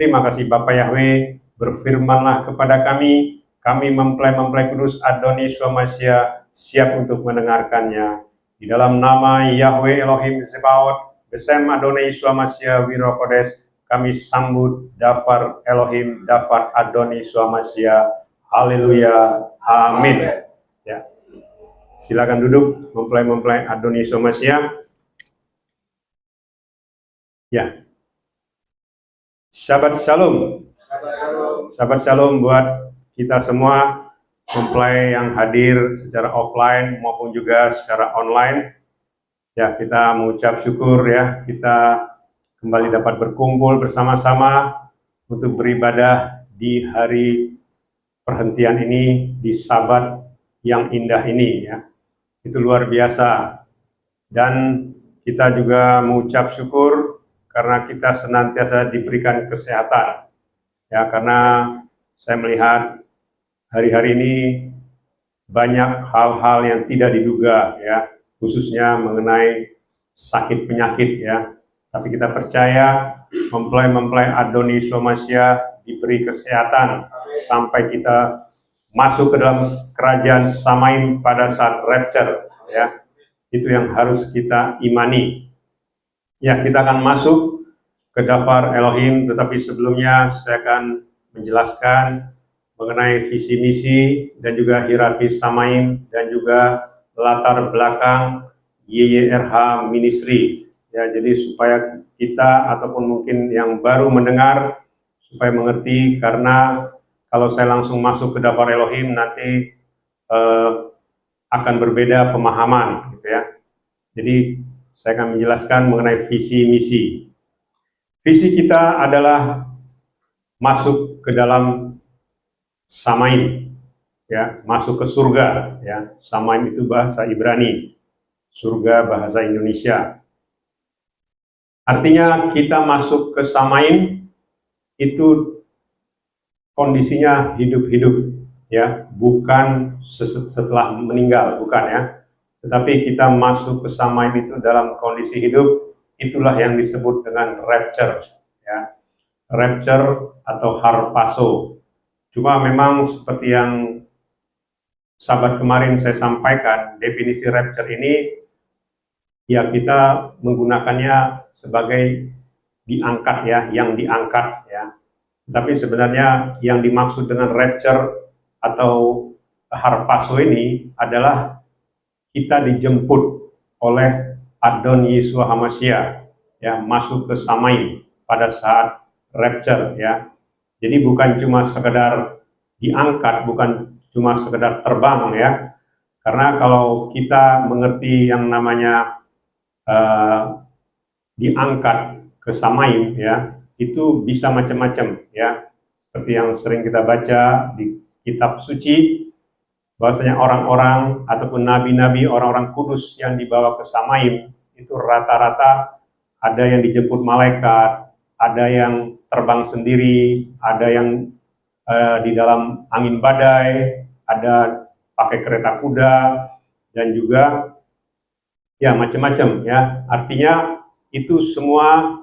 Terima kasih Bapak Yahweh, berfirmanlah kepada kami mempelai-mempelai kudus Adoni Swamasya siap untuk mendengarkannya. Di dalam nama Yahweh Elohim Zebaot, Besem Adoni Swamasya Wirokodes, kami sambut Dafar Elohim, Dafar Adoni Swamasya. Haleluya, amin. Ya. Silakan duduk, mempelai-mempelai Adoni Swamasya. Ya. Shabbat Shalom. Shabbat Shalom buat kita semua, mempelai yang hadir secara offline maupun juga secara online. Ya, kita mengucap syukur ya, kita kembali dapat berkumpul bersama-sama untuk beribadah di hari perhentian ini, di Sabat yang indah ini ya. Itu luar biasa. Dan kita juga mengucap syukur karena kita senantiasa diberikan kesehatan. Ya, karena saya melihat hari-hari ini banyak hal-hal yang tidak diduga ya, khususnya mengenai sakit penyakit ya. Tapi kita percaya mempelai-mempelai Adoni Swamasya diberi kesehatan sampai kita masuk ke dalam kerajaan Samaim pada saat rapture ya. Itu yang harus kita imani. Ya, kita akan masuk ke Dafar Elohim, tetapi sebelumnya saya akan menjelaskan mengenai visi misi dan juga hierarki Samaim dan juga latar belakang YYRH Ministry. Ya, jadi supaya kita ataupun mungkin yang baru mendengar supaya mengerti, karena kalau saya langsung masuk ke Dafar Elohim nanti akan berbeda pemahaman gitu ya. Jadi saya akan menjelaskan mengenai visi misi. Visi kita adalah masuk ke dalam Samaim, ya, masuk ke surga, ya. Samaim itu bahasa Ibrani, surga bahasa Indonesia. Artinya kita masuk ke Samaim itu kondisinya hidup-hidup, ya, bukan setelah meninggal, bukan ya. Tetapi kita masuk ke Samaim itu dalam kondisi hidup, itulah yang disebut dengan rapture, ya. Rapture atau harpazo. Cuma memang seperti yang Sabat kemarin saya sampaikan, definisi rapture ini ya kita menggunakannya sebagai diangkat ya, yang diangkat ya. Tapi sebenarnya yang dimaksud dengan rapture atau harpazo ini adalah kita dijemput oleh Adon Yeshua Hamasya ya, masuk ke Samaim pada saat rapture ya. Jadi bukan cuma sekedar diangkat, bukan cuma sekedar terbang ya. Karena kalau kita mengerti yang namanya diangkat ke Samaim ya, itu bisa macam-macam ya. Seperti yang sering kita baca di kitab suci, bahwasanya orang-orang ataupun nabi-nabi, orang-orang kudus yang dibawa ke Samaim itu rata-rata ada yang dijemput malaikat, ada yang terbang sendiri, ada yang di dalam angin badai, ada pakai kereta kuda, dan juga ya macam-macam ya. Artinya itu semua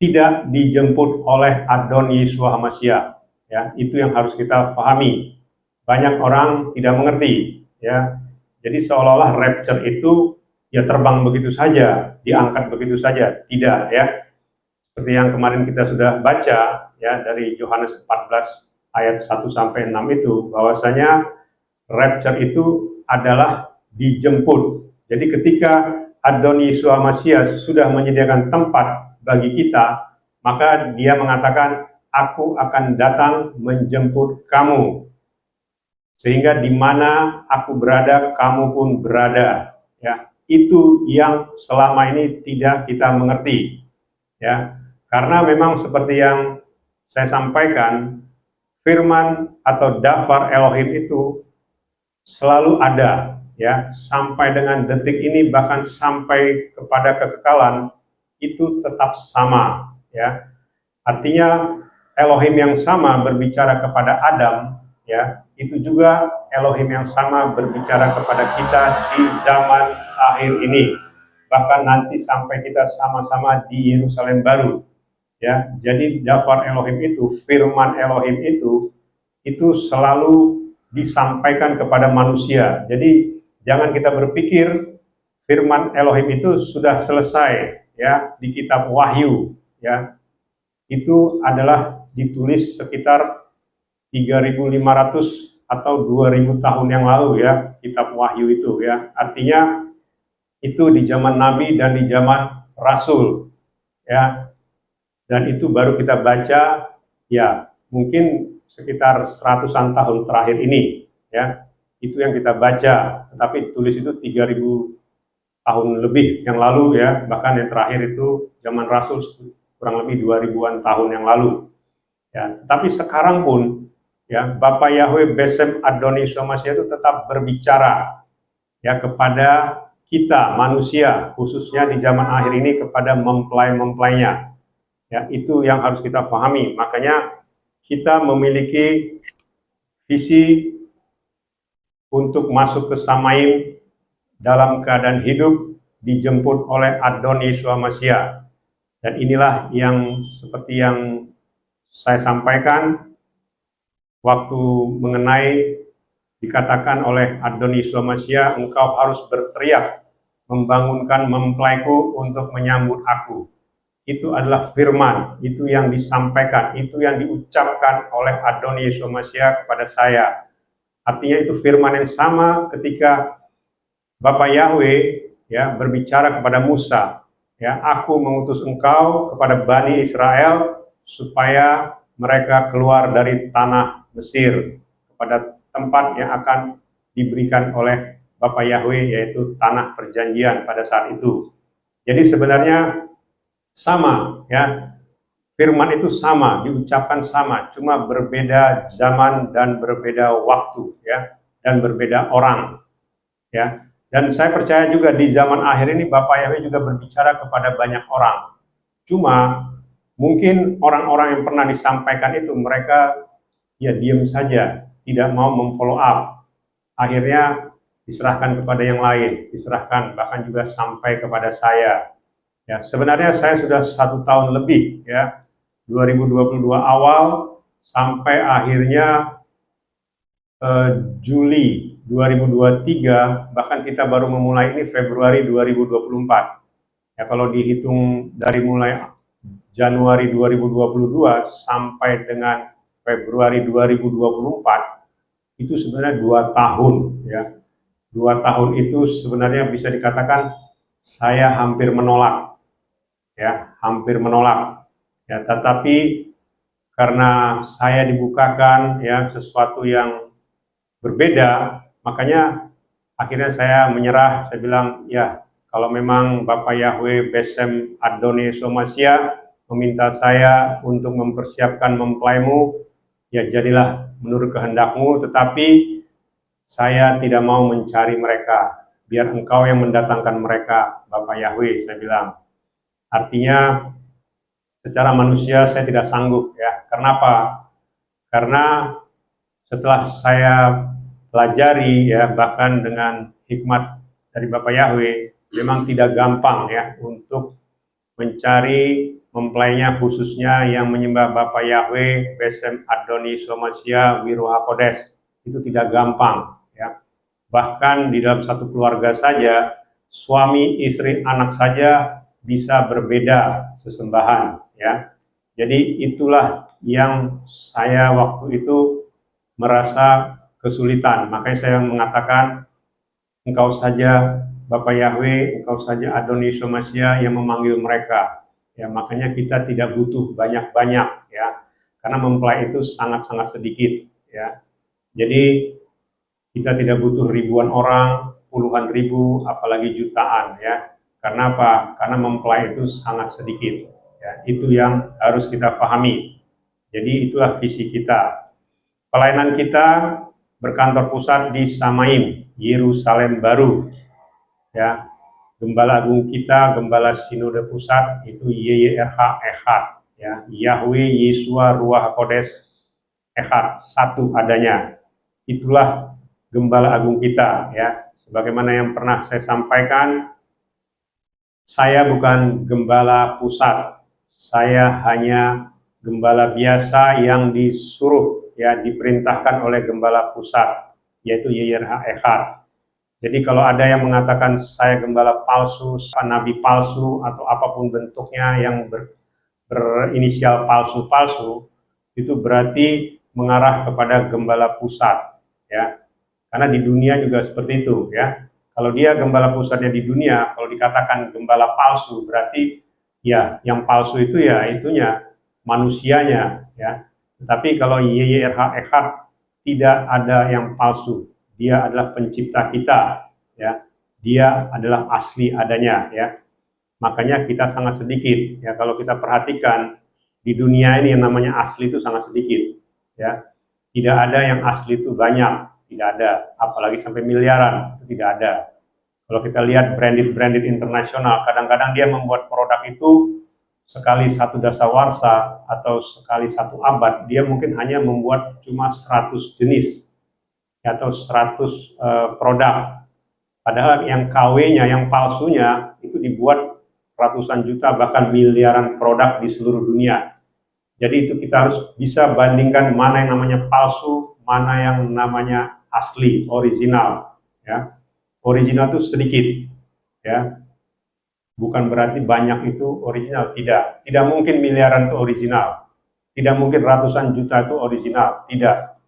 tidak dijemput oleh Adon Yeshua Hamasya ya. Itu yang harus kita pahami. Banyak orang tidak mengerti ya. Jadi seolah-olah rapture itu ya terbang begitu saja, diangkat begitu saja. Tidak ya. Seperti yang kemarin kita sudah baca ya dari Yohanes 14 ayat 1 sampai 6 itu, bahwasanya rapture itu adalah dijemput. Jadi ketika Adon Yeshua Hamasya sudah menyediakan tempat bagi kita, maka dia mengatakan, aku akan datang menjemput kamu. Sehingga di mana aku berada, kamu pun berada. Ya, itu yang selama ini tidak kita mengerti. Ya, karena memang seperti yang saya sampaikan, firman atau Dafar Elohim itu selalu ada, ya, sampai dengan detik ini, bahkan sampai kepada kekekalan itu tetap sama. Ya, artinya Elohim yang sama berbicara kepada Adam, ya, itu juga Elohim yang sama berbicara kepada kita di zaman akhir ini, bahkan nanti sampai kita sama-sama di Yerusalem baru. ya. Jadi Dafar Elohim itu, firman Elohim itu selalu disampaikan kepada manusia. Jadi jangan kita berpikir firman Elohim itu sudah selesai ya di kitab Wahyu ya. Itu adalah ditulis sekitar 3.500 atau 2.000 tahun yang lalu ya, kitab Wahyu itu ya. Artinya itu di zaman Nabi dan di zaman Rasul ya. Dan itu baru kita baca ya mungkin sekitar 100-an tahun terakhir ini ya. Itu yang kita baca, tetapi tulis itu 3.000 tahun lebih yang lalu ya. Bahkan yang terakhir itu zaman Rasul kurang lebih 2.000-an tahun yang lalu ya. Tetapi sekarang pun ya Bapak Yahweh Besem Adoni Yeshua Mashiach itu tetap berbicara ya kepada kita manusia, khususnya di zaman akhir ini kepada mempelai-mempelainya ya. Itu yang harus kita pahami. Makanya kita memiliki visi untuk masuk ke Samaim dalam keadaan hidup, dijemput oleh Adoni Yeshua Mashiach. Dan inilah yang seperti yang saya sampaikan waktu mengenai dikatakan oleh Adoni Yeshua Mashiach, engkau harus berteriak membangunkan mempelaiku untuk menyambut aku. Itu adalah firman, itu yang disampaikan, itu yang diucapkan oleh Adoni Yeshua Mashiach kepada saya. Artinya itu firman yang sama ketika Bapak Yahweh ya berbicara kepada Musa, ya, aku mengutus engkau kepada Bani Israel supaya mereka keluar dari tanah Mesir kepada tempat yang akan diberikan oleh Bapak Yahweh, yaitu tanah perjanjian pada saat itu. Jadi sebenarnya sama ya, firman itu sama, diucapkan sama, cuma berbeda zaman dan berbeda waktu ya, dan berbeda orang ya. Dan saya percaya juga di zaman akhir ini Bapak Yahweh juga berbicara kepada banyak orang. Cuma mungkin orang-orang yang pernah disampaikan itu mereka ya diam saja, tidak mau memfollow up. Akhirnya diserahkan kepada yang lain, diserahkan bahkan juga sampai kepada saya. Ya, sebenarnya saya sudah 1 tahun lebih ya, 2022 awal sampai akhirnya Juli 2023, bahkan kita baru memulai ini Februari 2024. Ya, kalau dihitung dari mulai Januari 2022 sampai dengan Februari 2024, itu sebenarnya 2 tahun ya. 2 tahun itu sebenarnya bisa dikatakan saya hampir menolak ya, hampir menolak ya, tetapi karena saya dibukakan ya sesuatu yang berbeda, makanya akhirnya saya menyerah. Saya bilang ya, kalau memang Bapak Yahweh Besem Adoni Yeshua Mashiach meminta saya untuk mempersiapkan mempelaimu, ya jadilah menurut kehendakmu, tetapi saya tidak mau mencari mereka, biar engkau yang mendatangkan mereka, Bapak Yahweh, saya bilang. Artinya secara manusia saya tidak sanggup ya. Kenapa? Karena setelah saya pelajari ya, bahkan dengan hikmat dari Bapak Yahweh, memang tidak gampang ya untuk mencari mempelainya, khususnya yang menyembah Bapak Yahweh Besem Adoni Yeshua Mashiach Wiruha Kodes. Itu tidak gampang ya. Bahkan di dalam satu keluarga saja, suami, istri, anak saja bisa berbeda sesembahan ya. Jadi itulah yang saya waktu itu merasa kesulitan. Makanya saya mengatakan, engkau saja Bapak Yahweh, engkau saja Adoni Yeshua Mashiach yang memanggil mereka. Ya, makanya kita tidak butuh banyak-banyak ya. Karena mempelai itu sangat-sangat sedikit ya. Jadi kita tidak butuh ribuan orang, puluhan ribu, apalagi jutaan ya. Karena apa? Karena mempelai itu sangat sedikit. Ya, itu yang harus kita pahami. Jadi itulah visi kita. Pelayanan kita berkantor pusat di Samaim, Yerusalem Baru. Ya, Gembala Agung kita, Gembala Sinode Pusat itu YYRH Echad. Ya, Yahweh Yeshua Ruach Kodes Echad, satu adanya. Itulah Gembala Agung kita ya. Sebagaimana yang pernah saya sampaikan, saya bukan gembala pusat, saya hanya gembala biasa yang disuruh, ya, diperintahkan oleh gembala pusat, yaitu YYRH Echad. Jadi kalau ada yang mengatakan saya gembala palsu, nabi palsu, atau apapun bentuknya yang berinisial palsu-palsu, itu berarti mengarah kepada gembala pusat, ya. Karena di dunia juga seperti itu, ya. Kalau dia gembala pusatnya di dunia, kalau dikatakan gembala palsu, berarti ya yang palsu itu ya itunya, manusianya, ya. Tetapi kalau YYRH Echad tidak ada yang palsu, dia adalah pencipta kita, ya. Dia adalah asli adanya, ya. Makanya kita sangat sedikit, ya. Kalau kita perhatikan di dunia ini yang namanya asli itu sangat sedikit, ya. Tidak ada yang asli itu banyak, tidak ada, apalagi sampai miliaran, itu tidak ada. Kalau kita lihat branded internasional, kadang-kadang dia membuat produk itu sekali satu dasawarsa atau sekali satu abad, dia mungkin hanya membuat cuma 100 jenis atau 100 produk. Padahal yang KW-nya, yang palsunya, itu dibuat ratusan juta, bahkan miliaran produk di seluruh dunia. Jadi itu kita harus bisa bandingkan mana yang namanya palsu, mana yang namanya asli, original. Ya. Original itu sedikit, ya. Bukan berarti banyak itu original, tidak. Tidak mungkin miliaran itu original. Tidak mungkin ratusan juta itu original, tidak.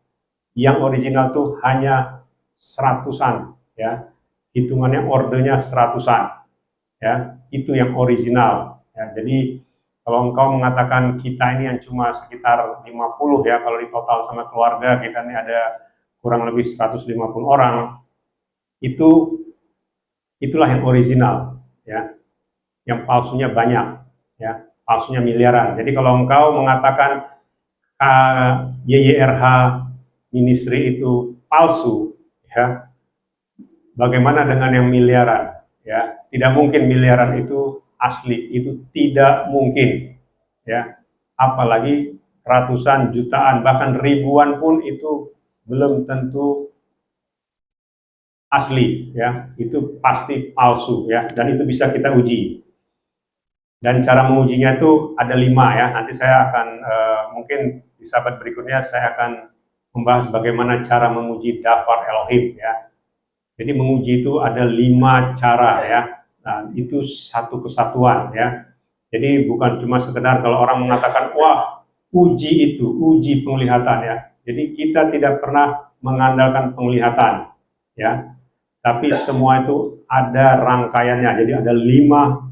Yang original itu hanya seratusan, ya. Hitungannya ordernya seratusan, ya. Itu yang original, ya. Jadi kalau engkau mengatakan kita ini yang cuma sekitar 50, ya, kalau di total sama keluarga kita ini ada kurang lebih 150 orang, itulah yang original, ya. Yang palsunya banyak, ya, palsunya miliaran. Jadi kalau engkau mengatakan YYRH Ministry itu palsu, ya, bagaimana dengan yang miliaran? Ya, tidak mungkin miliaran itu asli, itu tidak mungkin, ya. Apalagi ratusan jutaan, bahkan ribuan pun itu belum tentu asli, ya. Itu pasti palsu, ya, dan itu bisa kita uji. Dan cara mengujinya itu ada 5, ya. Nanti saya akan mungkin di sahabat berikutnya saya akan membahas bagaimana cara menguji Dafar Elohim, ya. Jadi menguji itu ada 5 cara, ya. Nah, itu satu kesatuan, ya. Jadi bukan cuma sekedar kalau orang mengatakan wah uji itu uji penglihatan, ya. Jadi kita tidak pernah mengandalkan penglihatan, ya. Tapi semua itu ada rangkaiannya. Jadi ada 5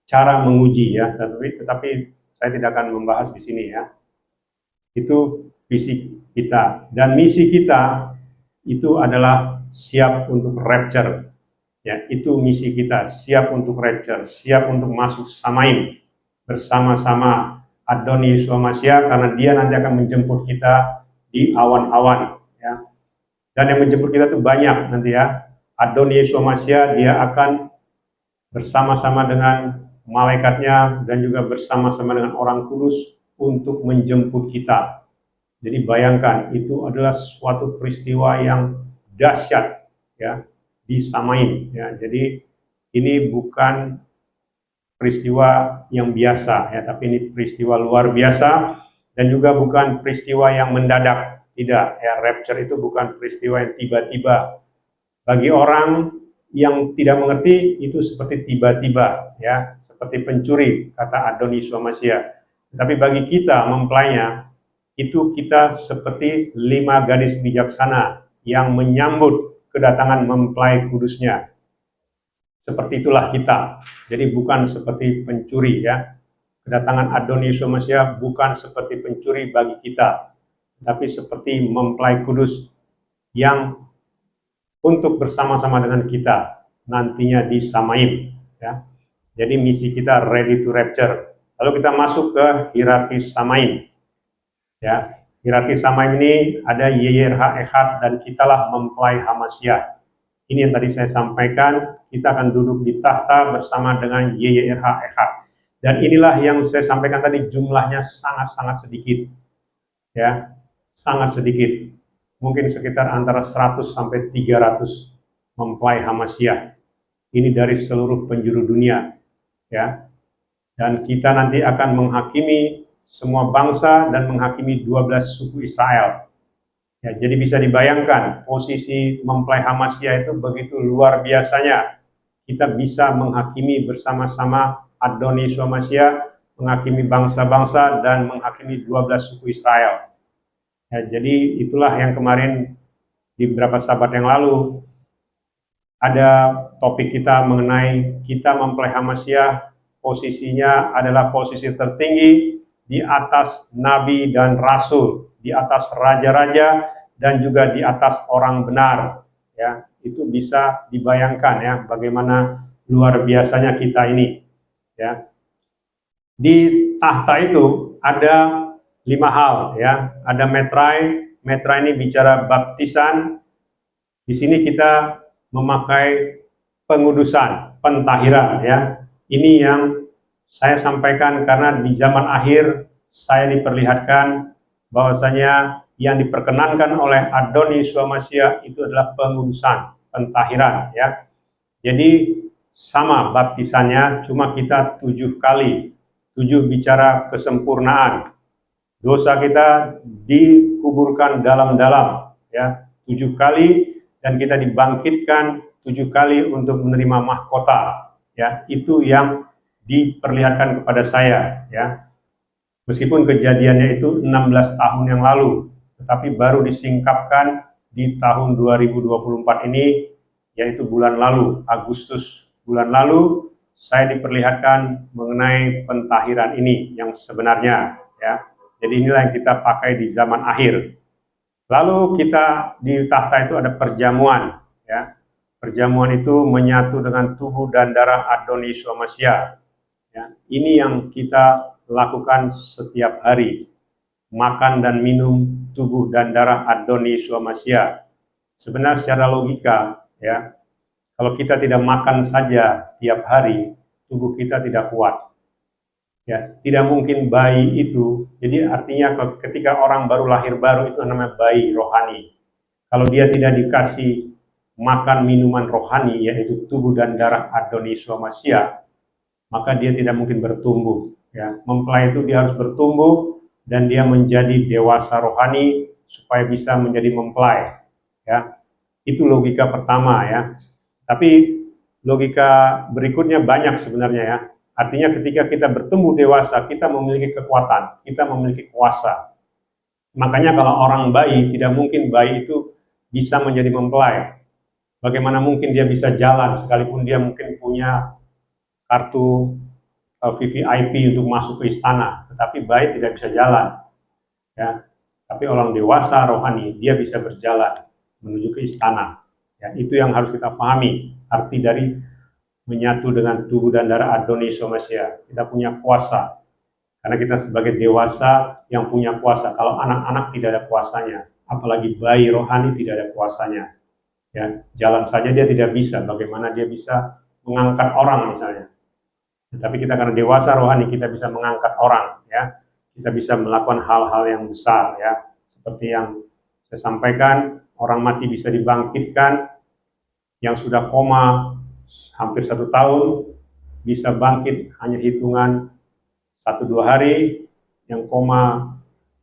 cara menguji, ya, tetapi saya tidak akan membahas di sini, ya. Itu visi kita, dan misi kita itu adalah siap untuk rapture, ya. Itu misi kita, siap untuk rapture, siap untuk masuk Samaim bersama-sama Adon Yeshua Mashiach, karena dia nanti akan menjemput kita di awan-awan, ya. Dan yang menjemput kita itu banyak nanti, ya. Adon Yeshua Mashiach dia akan bersama-sama dengan malaikatnya dan juga bersama-sama dengan orang kudus untuk menjemput kita. Jadi bayangkan, itu adalah suatu peristiwa yang dahsyat, ya, di Samaim, ya. Jadi ini bukan peristiwa yang biasa, ya, tapi ini peristiwa luar biasa, dan juga bukan peristiwa yang mendadak, tidak, ya. Rapture itu bukan peristiwa yang tiba-tiba. Bagi orang yang tidak mengerti itu seperti tiba-tiba, ya, seperti pencuri, kata Adon Yeshua Mashiach. Tapi bagi kita mempelainya, itu kita seperti 5 gadis bijaksana yang menyambut kedatangan mempelai kudusnya. Seperti itulah kita. Jadi bukan seperti pencuri, ya. Kedatangan Adon Yeshua Mashiach bukan seperti pencuri bagi kita, tapi seperti mempelai kudus yang untuk bersama-sama dengan kita nantinya di Samaim, ya. Jadi misi kita ready to rapture. Lalu kita masuk ke hierarki Samaim, ya. Hierarki Samaim ini ada YYRH Echad dan kitalah mempelai Hamashiach. Ini yang tadi saya sampaikan, kita akan duduk di tahta bersama dengan YYRH Echad. Dan inilah yang saya sampaikan tadi, jumlahnya sangat-sangat sedikit, ya, sangat sedikit. Mungkin sekitar antara 100 sampai 300 mempelai Hamashiach. Ini dari seluruh penjuru dunia, ya. dan kita nanti akan menghakimi semua bangsa dan menghakimi 12 suku Israel. Ya, jadi bisa dibayangkan posisi mempelai Hamasya itu begitu luar biasanya. Kita bisa menghakimi bersama-sama Adoni Hamasya, menghakimi bangsa-bangsa dan menghakimi 12 suku Israel. Ya, jadi itulah yang kemarin di beberapa sahabat yang lalu ada topik kita mengenai kita mempelai Hamasya, posisinya adalah posisi tertinggi di atas nabi dan rasul, di atas raja-raja dan juga di atas orang benar. Ya, itu bisa dibayangkan ya bagaimana luar biasanya kita ini. Ya, di tahta itu ada 5 hal ya. Ada metrai, metrai ini bicara baptisan. Di sini kita memakai pengudusan, pentahiran ya. Ini yang saya sampaikan karena di zaman akhir saya diperlihatkan bahwasanya yang diperkenankan oleh Adoni Hamasya itu adalah pengudusan, pentahiran ya. Jadi sama baptisannya, cuma kita 7 kali. 7 bicara kesempurnaan. Dosa kita dikuburkan dalam-dalam ya, 7 kali, dan kita dibangkitkan 7 kali untuk menerima mahkota ya. Itu yang diperlihatkan kepada saya ya. Meskipun kejadiannya itu 16 tahun yang lalu, tetapi baru disingkapkan di tahun 2024 ini, yaitu bulan lalu, Agustus bulan lalu, saya diperlihatkan mengenai pentahiran ini yang sebenarnya ya. Jadi inilah yang kita pakai di zaman akhir. Lalu kita di tahta itu ada perjamuan ya. Perjamuan itu menyatu dengan tubuh dan darah Adoni Hamasya. Ya, ini yang kita lakukan setiap hari. Makan dan minum tubuh dan darah Adoni Hamasya. Sebenarnya secara logika ya, kalau kita tidak makan saja tiap hari, tubuh kita tidak kuat. Ya, tidak mungkin bayi itu. Jadi artinya ketika orang baru lahir baru itu namanya bayi rohani. Kalau dia tidak dikasih makan minuman rohani, yaitu tubuh dan darah Adoni Hamasya, maka dia tidak mungkin bertumbuh. Ya, mempelai itu dia harus bertumbuh dan dia menjadi dewasa rohani supaya bisa menjadi mempelai. Ya, itu logika pertama ya. Tapi logika berikutnya banyak sebenarnya ya. Artinya ketika kita bertumbuh dewasa, kita memiliki kekuatan, kita memiliki kuasa. Makanya kalau orang bayi, tidak mungkin bayi itu bisa menjadi mempelai. Bagaimana mungkin dia bisa jalan, sekalipun dia mungkin punya kartu VVIP untuk masuk ke istana, tetapi bayi tidak bisa jalan. Ya. Tapi orang dewasa rohani, dia bisa berjalan menuju ke istana. Ya, itu yang harus kita pahami, arti dari menyatu dengan tubuh dan darah Adoni Hamasya. Kita punya kuasa, karena kita sebagai dewasa yang punya kuasa. Kalau anak-anak tidak ada kuasanya, apalagi bayi rohani tidak ada kuasanya. Ya, jalan saja dia tidak bisa, bagaimana dia bisa mengangkat orang misalnya. Tetapi kita karena dewasa rohani, kita bisa mengangkat orang ya. Kita bisa melakukan hal-hal yang besar ya. Seperti yang saya sampaikan, orang mati bisa dibangkitkan, yang sudah koma hampir 1 tahun bisa bangkit hanya hitungan 1-2 hari, yang koma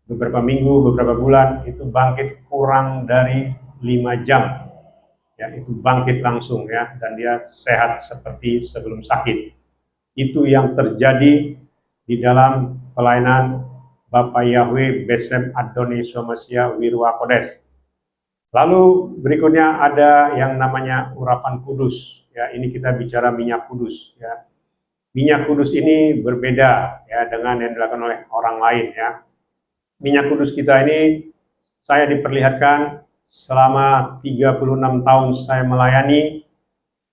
beberapa minggu, beberapa bulan itu bangkit kurang dari 5 jam. Ya, itu bangkit langsung ya, dan dia sehat seperti sebelum sakit. Itu yang terjadi di dalam pelayanan Bapak Yahweh Besem Adoni Hamasya Wirwa Kodes. Lalu berikutnya ada yang namanya urapan kudus. Ya, ini kita bicara minyak kudus. Ya. Minyak kudus ini berbeda ya dengan yang dilakukan oleh orang lain ya. Minyak kudus kita ini saya diperlihatkan selama 36 tahun saya melayani,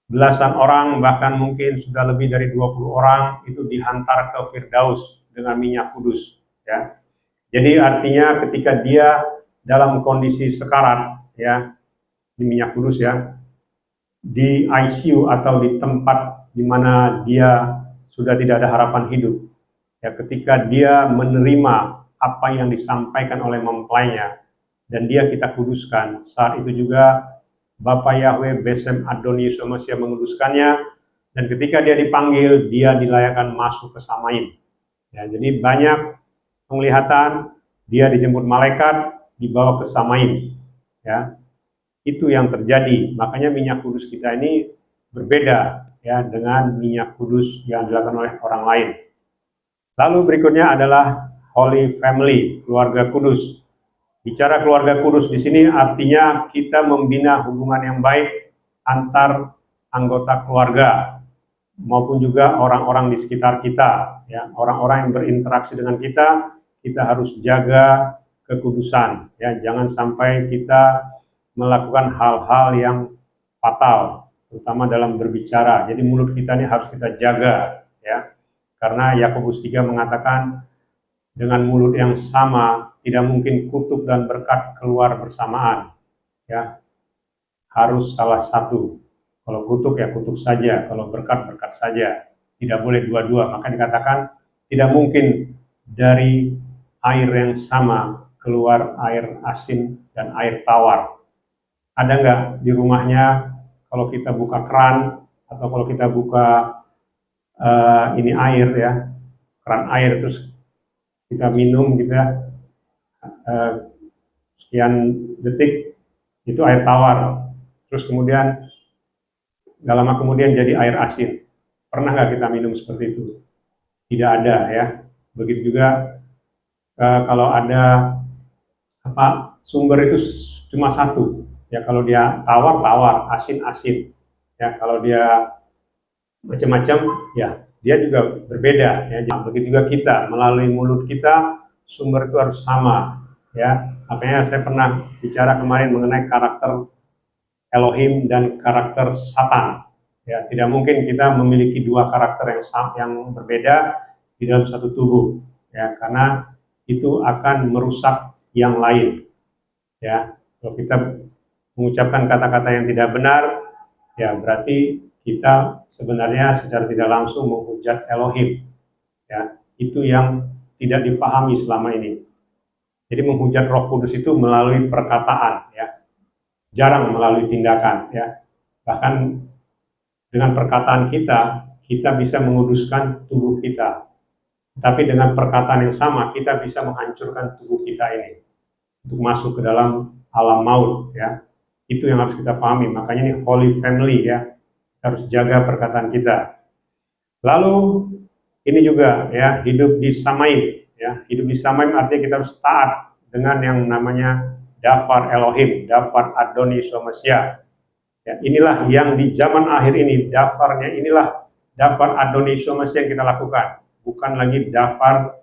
belasan orang, bahkan mungkin sudah lebih dari 20 orang itu dihantar ke Firdaus dengan minyak kudus ya. Jadi artinya ketika dia dalam kondisi sekarat ya, di minyak kudus ya, di ICU atau di tempat di mana dia sudah tidak ada harapan hidup ya, ketika dia menerima apa yang disampaikan oleh mempelainya dan dia kita kuduskan, saat itu juga Bapak Yahweh Besem Adoni Hamasya menguduskannya, dan ketika dia dipanggil, dia dilayakkan masuk ke Samaim. Ya, jadi banyak penglihatan, dia dijemput malaikat, dibawa ke Samaim. Ya, itu yang terjadi. Makanya minyak kudus kita ini berbeda ya dengan minyak kudus yang dilakukan oleh orang lain. Lalu berikutnya adalah Holy Family, keluarga kudus. Bicara keluarga kudus di sini artinya kita membina hubungan yang baik antar anggota keluarga maupun juga orang-orang di sekitar kita, ya, orang-orang yang berinteraksi dengan kita harus jaga kekudusan, ya, jangan sampai kita melakukan hal-hal yang fatal, terutama dalam berbicara. Jadi mulut kita ini harus kita jaga, ya, karena Yakobus 3 mengatakan dengan mulut yang sama tidak mungkin kutuk dan berkat keluar bersamaan, ya, harus salah satu. Kalau kutuk ya kutuk saja, kalau berkat berkat saja, tidak boleh dua-dua. Maka dikatakan tidak mungkin dari air yang sama keluar air asin dan air tawar. Ada nggak di rumahnya kalau kita buka keran atau kalau kita buka ini air ya, keran air terus kita minum kita sekian detik itu air tawar, terus kemudian gak lama kemudian jadi air asin. Pernah nggak kita minum seperti itu? Tidak ada ya. Begitu juga kalau ada sumber itu cuma satu. Ya kalau dia tawar, asin. Ya kalau dia macam-macam, ya dia juga berbeda. Ya. Begitu juga kita melalui mulut kita sumber itu harus sama. Ya makanya saya pernah bicara kemarin mengenai karakter Elohim dan karakter Satan. Ya, tidak mungkin kita memiliki dua karakter yang berbeda di dalam satu tubuh, ya, karena itu akan merusak yang lain. Ya, kalau kita mengucapkan kata-kata yang tidak benar, ya berarti kita sebenarnya secara tidak langsung menghujat Elohim. Ya, itu yang tidak dipahami selama ini. Jadi menghujat Roh Kudus itu melalui perkataan, ya, jarang melalui tindakan, ya. Bahkan dengan perkataan kita bisa menguduskan tubuh kita. Tapi dengan perkataan yang sama, kita bisa menghancurkan tubuh kita ini untuk masuk ke dalam alam maut, ya. Itu yang harus kita pahami. Makanya ini Holy Family, ya. Kita harus jaga perkataan kita. Lalu ini juga, ya, hidup di Samaim, ya. Hidup di Samaim artinya kita harus taat dengan yang namanya Dafar Elohim, Dafar Adoni Somasia. Ya, inilah yang di zaman akhir ini, dafarnya inilah Dafar Adoni Somasia yang kita lakukan. Bukan lagi dafar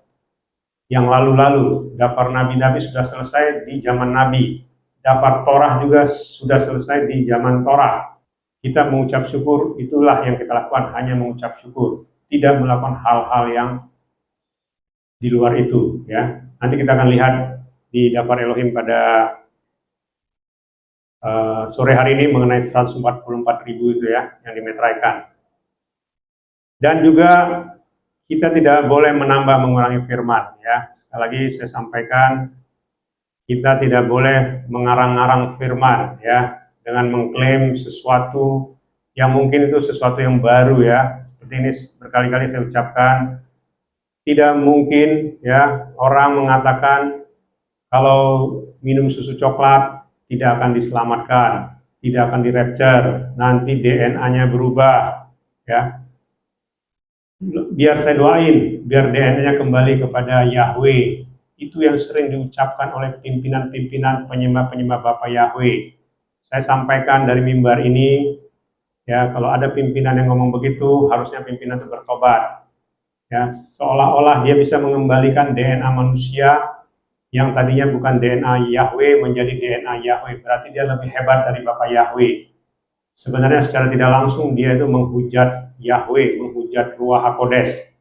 yang lalu-lalu. Dafar Nabi-Nabi sudah selesai di zaman Nabi. Dafar Torah juga sudah selesai di zaman Torah. Kita mengucap syukur, itulah yang kita lakukan, hanya mengucap syukur. Tidak melakukan hal-hal yang di luar itu. Ya. Nanti kita akan lihat di Dafar Elohim pada sore hari ini mengenai 144.000 itu ya yang dimeteraikan. Dan juga kita tidak boleh menambah mengurangi firman ya. Sekali lagi saya sampaikan kita tidak boleh mengarang-arang firman ya dengan mengklaim sesuatu yang mungkin itu sesuatu yang baru ya. Seperti ini berkali-kali saya ucapkan, tidak mungkin ya orang mengatakan kalau minum susu coklat tidak akan diselamatkan, tidak akan di-rapture, nanti DNA-nya berubah, ya. Biar saya doain, biar DNA-nya kembali kepada Yahweh. Itu yang sering diucapkan oleh pimpinan-pimpinan penyembah-penyembah Bapa Yahweh. Saya sampaikan dari mimbar ini, ya kalau ada pimpinan yang ngomong begitu, harusnya pimpinan itu bertobat. Ya, seolah-olah dia bisa mengembalikan DNA manusia yang tadinya bukan DNA Yahweh menjadi DNA Yahweh, berarti dia lebih hebat dari Bapak Yahweh. Sebenarnya secara tidak langsung dia itu menghujat Yahweh, menghujat Ruach HaKodesh.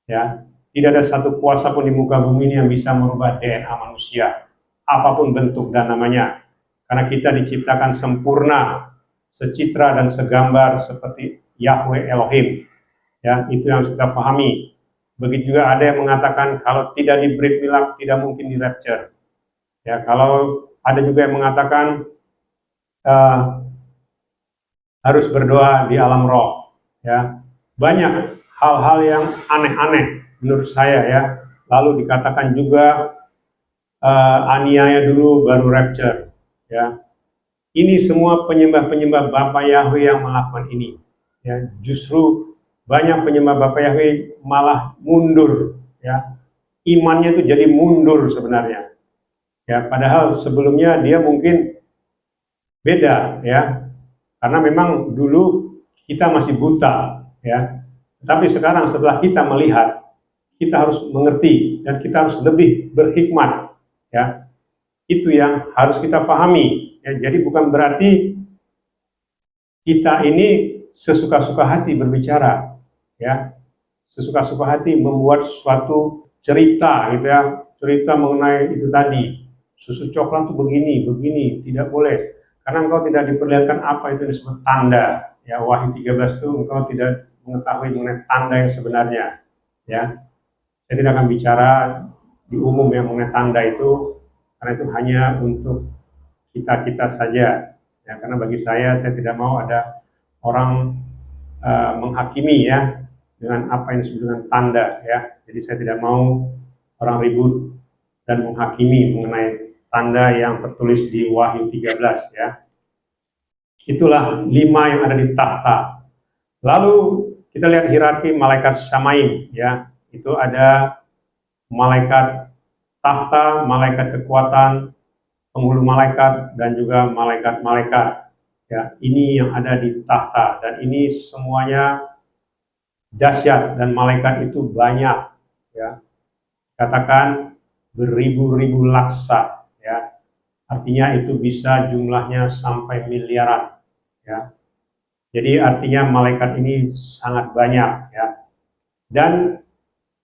Ya, tidak ada satu kuasa pun di muka bumi ini yang bisa merubah DNA manusia, apapun bentuk dan namanya. Karena kita diciptakan sempurna, secitra dan segambar seperti Yahweh Elohim. Ya, itu yang harus kita pahami. Begitu juga ada yang mengatakan kalau tidak di Brit Milak tidak mungkin di rapture. Ya, kalau ada juga yang mengatakan harus berdoa di alam roh. ya. Banyak hal-hal yang aneh-aneh menurut saya ya. Lalu dikatakan juga aniaya dulu baru rapture, ya. Ini semua penyembah-penyembah Bapa Yahweh yang melakukan ini, ya. Justru banyak penyembah Bapa Yahweh malah mundur, ya. Imannya itu jadi mundur sebenarnya, ya. Padahal sebelumnya dia mungkin beda, ya. Karena memang dulu kita masih buta, ya. Tapi sekarang setelah kita melihat, kita harus mengerti dan kita harus lebih berhikmat, ya. Itu yang harus kita pahami, ya. Jadi bukan berarti kita ini sesuka-suka hati berbicara, ya. Sesuka-suka hati membuat suatu cerita gitu ya, cerita mengenai itu tadi, susu coklat itu begini, begini, tidak boleh. Karena engkau tidak diperlihatkan apa itu disebut tanda, ya. Wahyu 13 itu engkau tidak mengetahui mengenai tanda yang sebenarnya, ya. Saya tidak akan bicara di umum yang mengenai tanda itu, karena itu hanya untuk kita-kita saja, ya. Karena bagi saya tidak mau ada orang menghakimi, ya, dengan apa yang disebut dengan tanda, ya. Jadi saya tidak mau orang ribut dan menghakimi mengenai tanda yang tertulis di Wahyu 13, ya. Itulah 5 yang ada di tahta. Lalu kita lihat hierarki malaikat Syamaim, ya. Itu ada malaikat tahta, malaikat kekuatan, penghulu malaikat, dan juga malaikat-malaikat. Ya, ini yang ada di tahta, dan ini semuanya dahsyat, dan malaikat itu banyak, ya. Katakan beribu-ribu laksa, ya. Artinya itu bisa jumlahnya sampai miliaran, ya. Jadi artinya malaikat ini sangat banyak, ya. Dan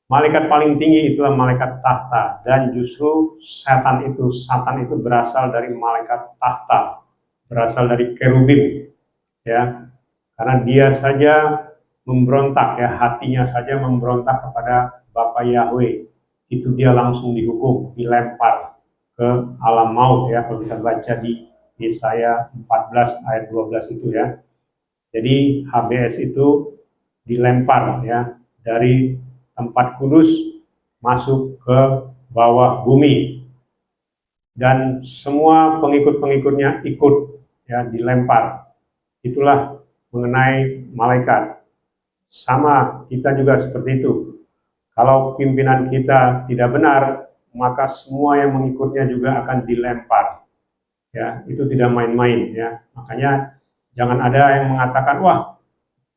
malaikat paling tinggi itulah malaikat tahta, dan justru Satan itu berasal dari malaikat tahta, berasal dari kerubim, ya. Karena dia saja memberontak, ya, hatinya saja memberontak kepada Bapa Yahweh, itu dia langsung dihukum, dilempar ke alam maut, ya. Kalau kita baca di Yesaya 14 ayat 12 itu, ya. Jadi HBS itu dilempar, ya, dari tempat kudus masuk ke bawah bumi, dan semua pengikut-pengikutnya ikut, ya, dilempar. Itulah mengenai malaikat. Sama kita juga seperti itu. Kalau pimpinan kita tidak benar, maka semua yang mengikutnya juga akan dilempar. Ya, itu tidak main-main, ya. Makanya jangan ada yang mengatakan, wah,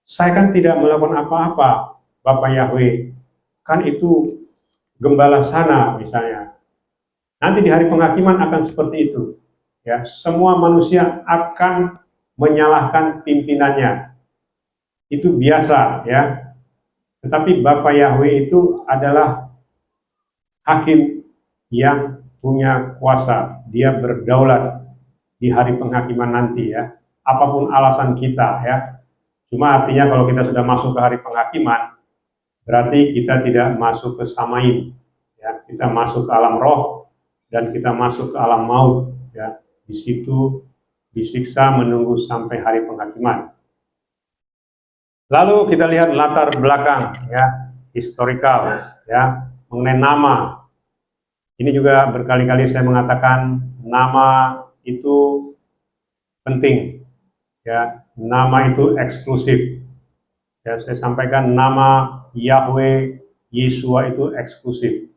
saya kan tidak melakukan apa-apa, Bapak Yahweh. Kan itu gembala sana misalnya. Nanti di hari penghakiman akan seperti itu. Ya, semua manusia akan menyalahkan pimpinannya. Itu biasa, ya. Tetapi Bapa Yahweh itu adalah hakim yang punya kuasa. Dia berdaulat di hari penghakiman nanti, ya. Apapun alasan kita, ya. Cuma artinya kalau kita sudah masuk ke hari penghakiman, berarti kita tidak masuk ke Samaim, ya. Kita masuk ke alam roh dan kita masuk ke alam maut, ya. Di situ disiksa menunggu sampai hari penghakiman. Lalu kita lihat latar belakang, ya, historical, ya, mengenai nama. Ini juga berkali-kali saya mengatakan nama itu penting, ya. Nama itu eksklusif. Ya, saya sampaikan nama Yahweh Yesua itu eksklusif.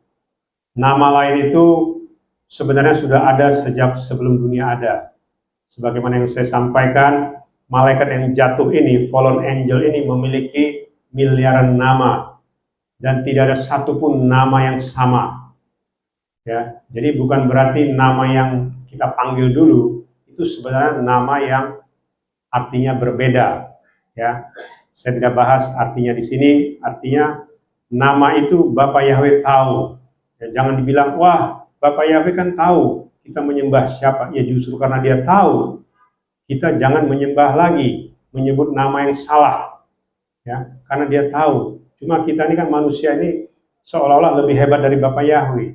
Nama lain itu sebenarnya sudah ada sejak sebelum dunia ada. Sebagaimana yang saya sampaikan, malaikat yang jatuh ini, fallen angel ini memiliki miliaran nama, dan tidak ada satupun nama yang sama, ya. Jadi bukan berarti nama yang kita panggil dulu itu sebenarnya nama yang artinya berbeda, ya. Saya tidak bahas artinya di sini. Artinya nama itu Bapak Yahweh tahu, ya. Jangan dibilang, wah, Bapak Yahweh kan tahu kita menyembah siapa. Ya, justru karena dia tahu, kita jangan menyembah lagi, menyebut nama yang salah, ya, karena dia tahu. Cuma kita ini kan manusia ini seolah-olah lebih hebat dari Bapak Yahweh,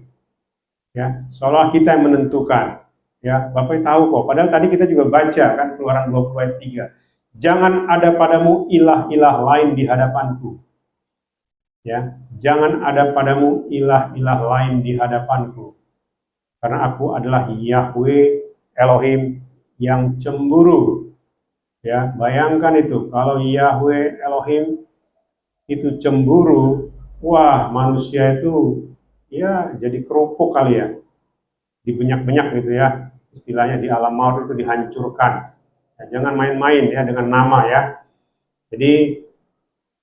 ya, seolah kita yang menentukan, ya. Bapak tahu kok, padahal tadi kita juga baca kan Keluaran 20 ayat 3, Jangan ada padamu ilah-ilah lain di hadapanku. Ya, jangan ada padamu ilah-ilah lain di hadapanku. Karena aku adalah Yahweh Elohim yang cemburu. Ya, bayangkan itu, kalau Yahweh Elohim itu cemburu, wah manusia itu ya jadi kerupuk kali ya, dibenyak-benyak gitu ya, istilahnya di alam maut itu dihancurkan. Ya, jangan main-main ya dengan nama ya. Jadi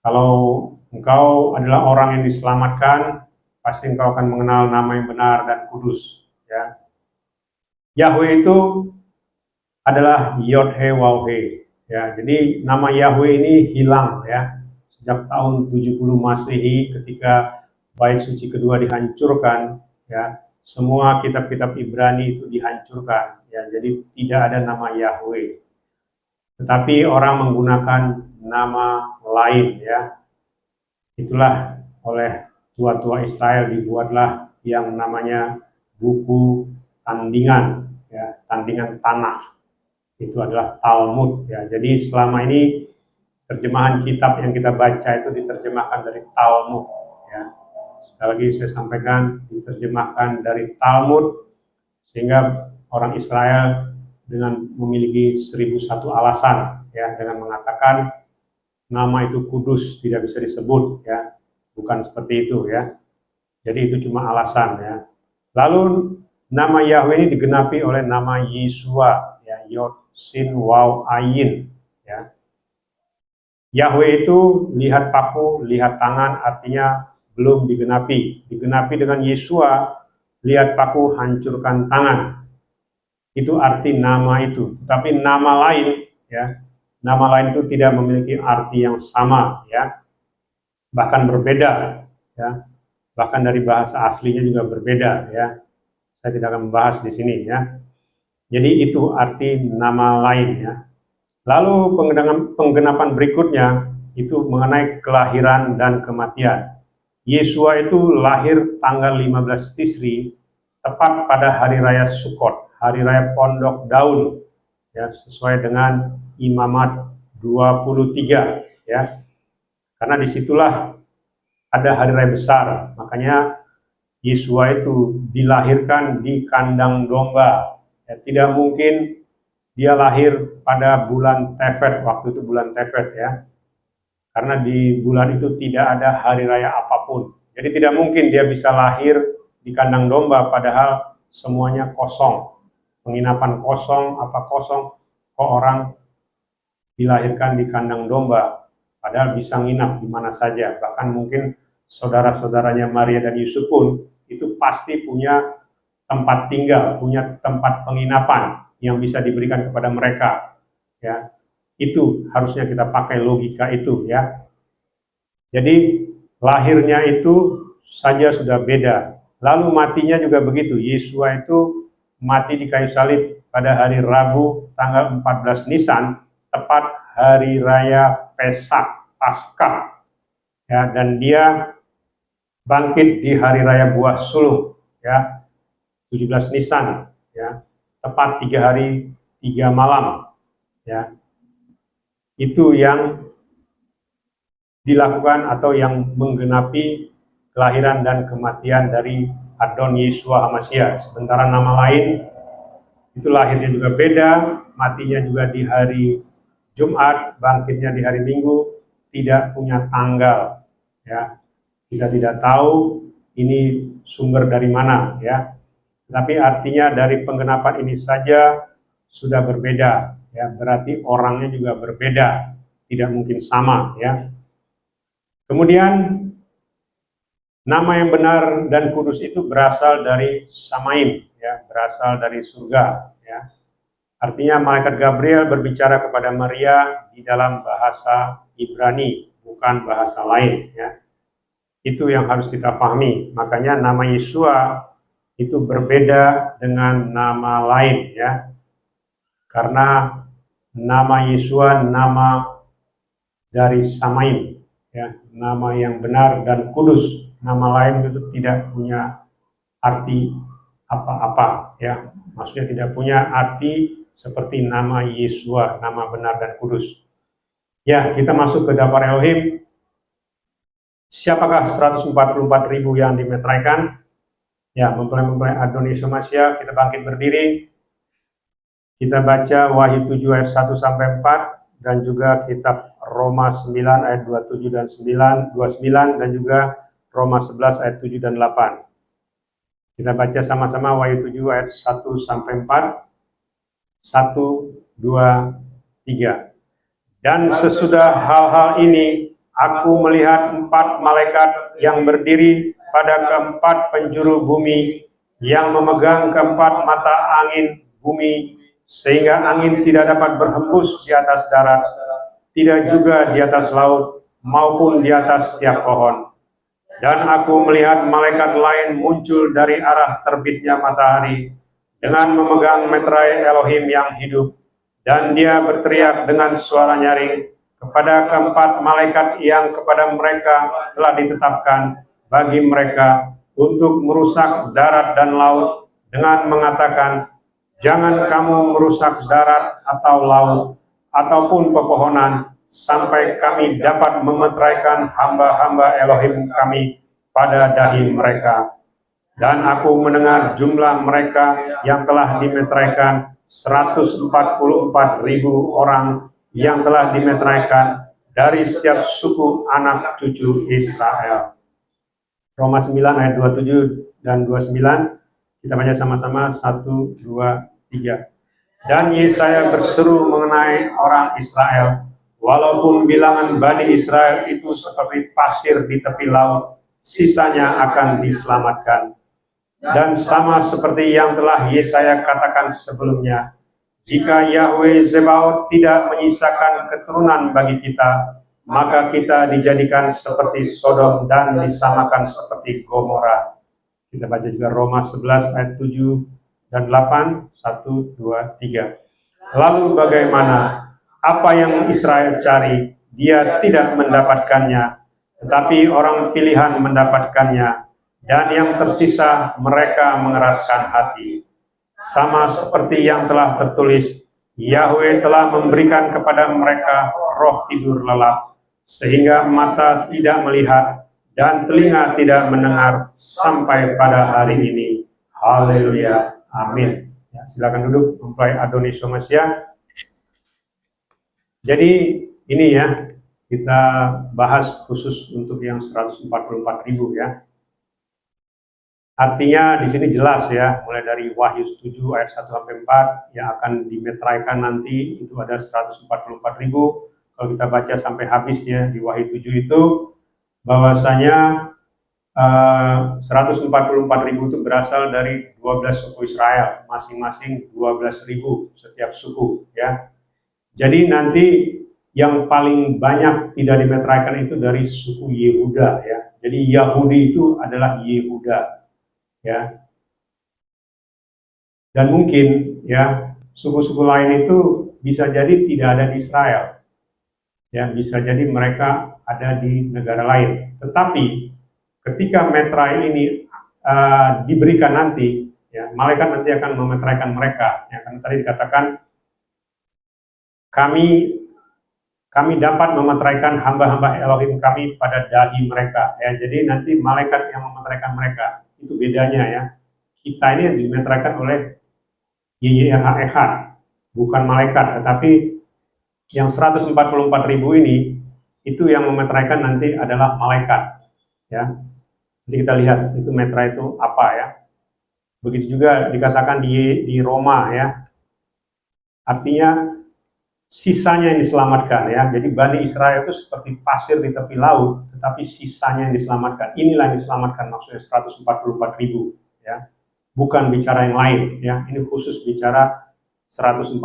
kalau engkau adalah orang yang diselamatkan, pasti engkau akan mengenal nama yang benar dan kudus. Ya. Yahweh itu adalah Yod He Waw He. Ya, jadi nama Yahweh ini hilang ya sejak tahun 70 Masehi ketika Bait Suci kedua dihancurkan. Ya, semua kitab-kitab Ibrani itu dihancurkan. Ya, jadi tidak ada nama Yahweh. Tetapi orang menggunakan nama lain ya. Itulah oleh tua-tua Israel dibuatlah yang namanya buku tandingan, ya, tandingan tanah. Itu adalah Talmud. Ya. Jadi selama ini terjemahan kitab yang kita baca itu diterjemahkan dari Talmud. Ya. Sekali lagi saya sampaikan, diterjemahkan dari Talmud, sehingga orang Israel dengan memiliki 1001 alasan, ya, dengan mengatakan nama itu kudus, tidak bisa disebut, ya, bukan seperti itu ya. Jadi itu cuma alasan ya. Lalu nama Yahweh ini digenapi oleh nama Yeshua, ya, Yod Sin Waw Ayin, ya. Yahweh itu lihat paku, lihat tangan, artinya belum digenapi. Digenapi dengan Yeshua, lihat paku, hancurkan tangan. Itu arti nama itu. Tapi nama lain, ya, nama lain itu tidak memiliki arti yang sama, ya, bahkan berbeda, ya, bahkan dari bahasa aslinya juga berbeda, ya. Saya tidak akan membahas di sini, ya. Jadi itu arti nama lain, ya. Lalu penggenapan berikutnya itu mengenai kelahiran dan kematian. Yeshua itu lahir tanggal 15 Tisri, tepat pada hari raya Sukkot, hari raya Pondok Daun, ya, sesuai dengan Imamat 23, ya. Karena disitulah ada hari raya besar, makanya Yeshua itu dilahirkan di kandang domba. Ya, tidak mungkin dia lahir pada bulan Tevet, waktu itu bulan Tevet ya, karena di bulan itu tidak ada hari raya apapun. Jadi tidak mungkin dia bisa lahir di kandang domba, padahal semuanya kosong, penginapan kosong, apa kosong, kok orang dilahirkan di kandang domba, padahal bisa nginap di mana saja. Bahkan mungkin saudara-saudaranya Maria dan Yusuf pun itu pasti punya tempat tinggal, punya tempat penginapan yang bisa diberikan kepada mereka. Ya, itu harusnya kita pakai logika itu ya. Jadi lahirnya itu saja sudah beda. Lalu matinya juga begitu. Yeshua itu mati di kayu salib pada hari Rabu tanggal 14 Nisan, tepat hari raya Pesak, Paskah. Ya, dan dia bangkit di hari raya Buah Sulung, ya, 17 Nisan, ya, tepat 3 hari 3 malam, ya. Itu yang dilakukan atau yang menggenapi kelahiran dan kematian dari Adon Yeshua HaMashiach. Sementara nama lain itu lahirnya juga beda, matinya juga di hari Jumat, bangkitnya di hari Minggu, tidak punya tanggal, ya. Kita tidak tahu ini sumber dari mana, ya. Tapi artinya dari penggenapan ini saja sudah berbeda, ya. Berarti orangnya juga berbeda, tidak mungkin sama, ya. Kemudian nama yang benar dan kudus itu berasal dari Samaim, ya, berasal dari surga, ya. Artinya malaikat Gabriel berbicara kepada Maria di dalam bahasa Ibrani, bukan bahasa lain, ya. Itu yang harus kita pahami. Makanya nama Yeshua itu berbeda dengan nama lain, ya. Karena nama Yeshua nama dari Samaim, ya, nama yang benar dan kudus. Nama lain itu tidak punya arti apa-apa, ya. Maksudnya tidak punya arti seperti nama Yeshua, nama benar dan kudus. Ya, kita masuk ke dapur Elohim. Siapakah 144.000 yang dimeteraikan? Ya, mempelai-mempelai Adoni Somasya, kita bangkit berdiri. Kita baca Wahyu 7 ayat 1 sampai 4 dan juga kitab Roma 9 ayat 27 dan 29 dan juga Roma 11 ayat 7 dan 8. Kita baca sama-sama Wahyu 7 ayat 1 sampai 4. 1, 2, 3. Dan sesudah hal-hal ini, aku melihat 4 malaikat yang berdiri pada keempat penjuru bumi, yang memegang keempat mata angin bumi, sehingga angin tidak dapat berhembus di atas darat, tidak juga di atas laut, maupun di atas setiap pohon. Dan aku melihat malaikat lain muncul dari arah terbitnya matahari, dengan memegang meterai Elohim yang hidup, dan dia berteriak dengan suara nyaring kepada keempat malaikat yang kepada mereka telah ditetapkan bagi mereka untuk merusak darat dan laut, dengan mengatakan, jangan kamu merusak darat atau laut, ataupun pepohonan, sampai kami dapat memeteraikan hamba-hamba Elohim kami pada dahi mereka. Dan aku mendengar jumlah mereka yang telah dimeteraikan 144.000 orang yang telah dimeteraikan dari setiap suku anak cucu Israel. Roma 9 ayat 27 dan 29, kita baca sama-sama 1, 2, 3. Dan Yesaya berseru mengenai orang Israel, walaupun bilangan Bani Israel itu seperti pasir di tepi laut, sisanya akan diselamatkan. Dan sama seperti yang telah Yesaya katakan sebelumnya, jika Yahweh Zebaot tidak menyisakan keturunan bagi kita, maka kita dijadikan seperti Sodom dan disamakan seperti Gomora. Kita baca juga Roma 11 ayat 7 dan 8, 1, 2, 3. Lalu bagaimana? Apa yang Israel cari, dia tidak mendapatkannya, tetapi orang pilihan mendapatkannya. Dan yang tersisa mereka mengeraskan hati. Sama seperti yang telah tertulis, Yahweh telah memberikan kepada mereka roh tidur lelap, sehingga mata tidak melihat dan telinga tidak mendengar sampai pada hari ini. Haleluya. Amin. Ya, silakan duduk, mempelai Adoni Somasya. Jadi ini ya, kita bahas khusus untuk yang 144.000 ya. Artinya di sini jelas ya, mulai dari Wahyu 7 ayat 1 sampai 4 yang akan dimeteraikan nanti itu ada 144.000. Kalau kita baca sampai habisnya di Wahyu 7 itu bahwasanya 144.000 itu berasal dari 12 suku Israel, masing-masing 12.000 setiap suku ya. Jadi nanti yang paling banyak tidak dimeteraikan itu dari suku Yehuda ya. Jadi Yahudi itu adalah Yehuda. Ya, dan mungkin ya suku-suku lain itu bisa jadi tidak ada di Israel, ya bisa jadi mereka ada di negara lain. Tetapi ketika meterai ini diberikan nanti, ya malaikat nanti akan memeteraikan mereka. Ya, karena tadi dikatakan kami dapat memeteraikan hamba-hamba Elohim kami pada dahi mereka. Ya, jadi nanti malaikat yang memeteraikan mereka. Itu bedanya ya. Kita ini yang dimeteraikan oleh YYRH, bukan malaikat, tetapi yang 144.000 ini itu yang memeteraikan nanti adalah malaikat. Ya, nanti kita lihat itu meterai itu apa ya. Begitu juga dikatakan di Roma ya. Artinya sisanya yang diselamatkan ya. Jadi Bani Israel itu seperti pasir di tepi laut, tetapi sisanya yang diselamatkan. Inilah yang diselamatkan, maksudnya 144.000 ya. Bukan bicara yang lain ya. Ini khusus bicara 144.000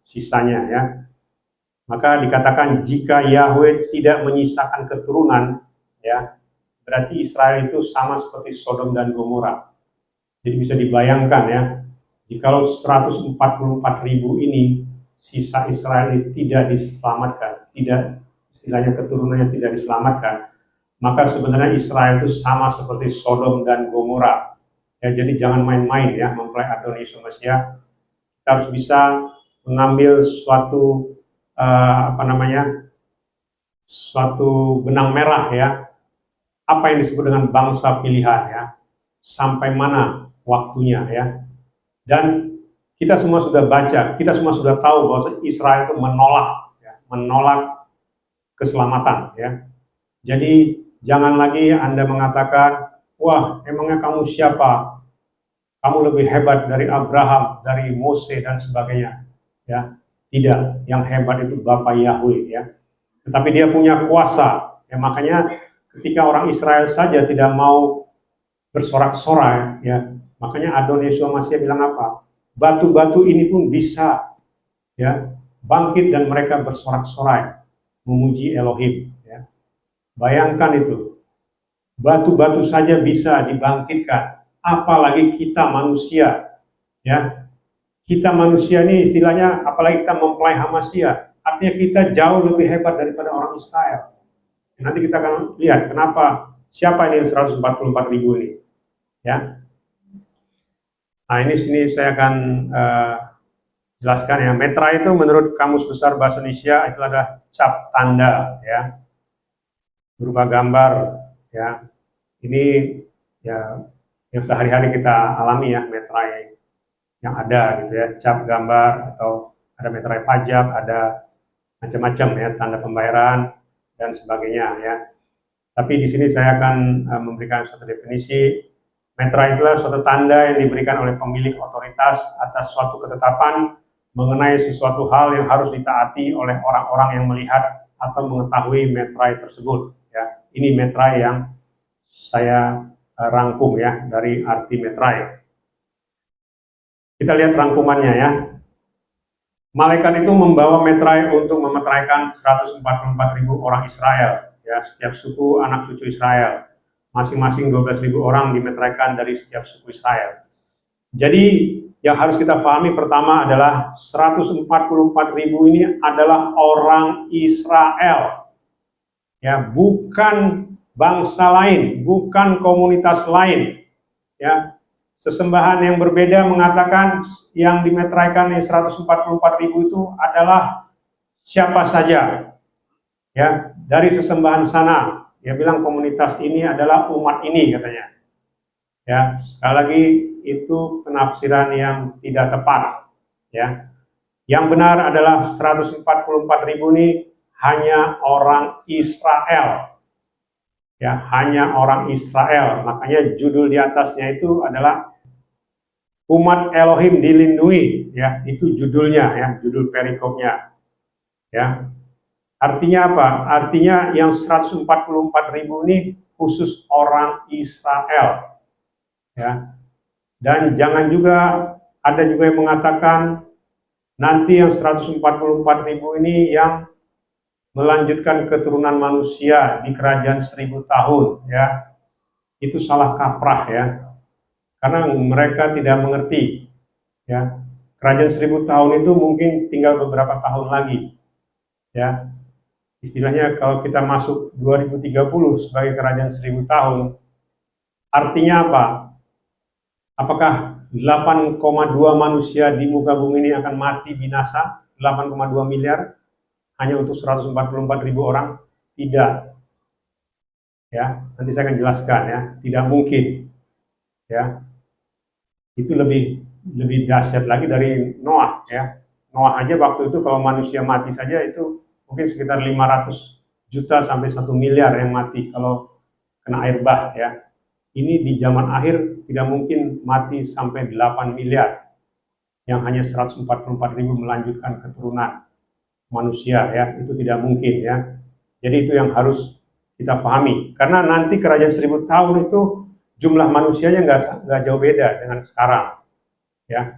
sisanya ya. Maka dikatakan jika Yahweh tidak menyisakan keturunan ya, berarti Israel itu sama seperti Sodom dan Gomora. Jadi bisa dibayangkan ya, jikalau 144.000 ini sisa Israel ini tidak diselamatkan, tidak istilahnya keturunannya tidak diselamatkan, maka sebenarnya Israel itu sama seperti Sodom dan Gomora. Ya, jadi jangan main-main ya mempelai Adoni Somasya. Kita harus bisa mengambil suatu apa namanya, suatu benang merah ya, apa yang disebut dengan bangsa pilihan ya, sampai mana waktunya ya. Dan kita semua sudah baca, kita semua sudah tahu bahwa Israel itu menolak ya, menolak keselamatan ya. Jadi jangan lagi Anda mengatakan, wah emangnya kamu siapa? Kamu lebih hebat dari Abraham, dari Mose dan sebagainya. Ya, tidak. Yang hebat itu Bapa Yahweh ya. Tetapi dia punya kuasa. Ya, makanya ketika orang Israel saja tidak mau bersorak-sorai, ya, makanya Adon Yeshua Masih bilang apa? Batu-batu ini pun bisa ya bangkit dan mereka bersorak-sorai memuji Elohim. Ya. Bayangkan itu, batu-batu saja bisa dibangkitkan, apalagi kita manusia. Ya, kita manusia ini istilahnya, apalagi kita mempelai Hamasya, artinya kita jauh lebih hebat daripada orang Israel. Nanti kita akan lihat kenapa, siapa ini 144.000 ini. Ya, nah ini sini saya akan jelaskan ya. Metra itu menurut Kamus Besar Bahasa Indonesia itu adalah cap tanda ya, berupa gambar ya. Ini ya yang sehari-hari kita alami ya, metra yang ada gitu ya, cap gambar, atau ada meterai pajak, ada macam-macam ya, tanda pembayaran dan sebagainya ya. Tapi di sini saya akan memberikan suatu definisi. Metra itulah suatu tanda yang diberikan oleh pemilik otoritas atas suatu ketetapan mengenai sesuatu hal yang harus ditaati oleh orang-orang yang melihat atau mengetahui meterai tersebut ya. Ini meterai yang saya rangkum ya dari arti meterai. Kita lihat rangkumannya ya. Malaikat itu membawa meterai untuk memeteraikan 144.000 orang Israel, ya, setiap suku anak cucu Israel. Masing-masing 12.000 orang dimeteraikan dari setiap suku Israel. Jadi yang harus kita pahami pertama adalah 144.000 ini adalah orang Israel. Ya, bukan bangsa lain, bukan komunitas lain. Ya, sesembahan yang berbeda mengatakan yang dimeteraikan 144.000 itu adalah siapa saja ya dari sesembahan sana. Dia bilang komunitas ini adalah umat ini katanya. Ya, sekali lagi itu penafsiran yang tidak tepat ya. Yang benar adalah 144.000 ini hanya orang Israel. Ya, hanya orang Israel. Makanya judul di atasnya itu adalah umat Elohim dilindungi, ya, itu judulnya ya, judul perikopnya. Ya. Artinya apa? Artinya yang 144.000 ini khusus orang Israel. Ya. Dan jangan juga ada juga yang mengatakan nanti yang 144.000 ini yang melanjutkan keturunan manusia di kerajaan 1000 tahun ya. Itu salah kaprah ya. Karena mereka tidak mengerti ya. Kerajaan 1000 tahun itu mungkin tinggal beberapa tahun lagi. Ya. Istilahnya kalau kita masuk 2030 sebagai kerajaan 1000 tahun, artinya apa? Apakah 8,2 manusia di muka bumi ini akan mati binasa? 8,2 miliar hanya untuk 144.000 orang? Tidak. Ya, nanti saya akan jelaskan ya, tidak mungkin. Ya. Itu lebih dahsyat lagi dari Noah ya. Noah aja waktu itu kalau manusia mati saja itu mungkin sekitar 500 juta sampai 1 miliar yang mati kalau kena air bah ya. Ini di zaman akhir tidak mungkin mati sampai 8 miliar yang hanya 144.000 melanjutkan keturunan manusia ya, itu tidak mungkin ya. Jadi itu yang harus kita pahami, karena nanti kerajaan 1000 tahun itu jumlah manusianya nggak jauh beda dengan sekarang ya.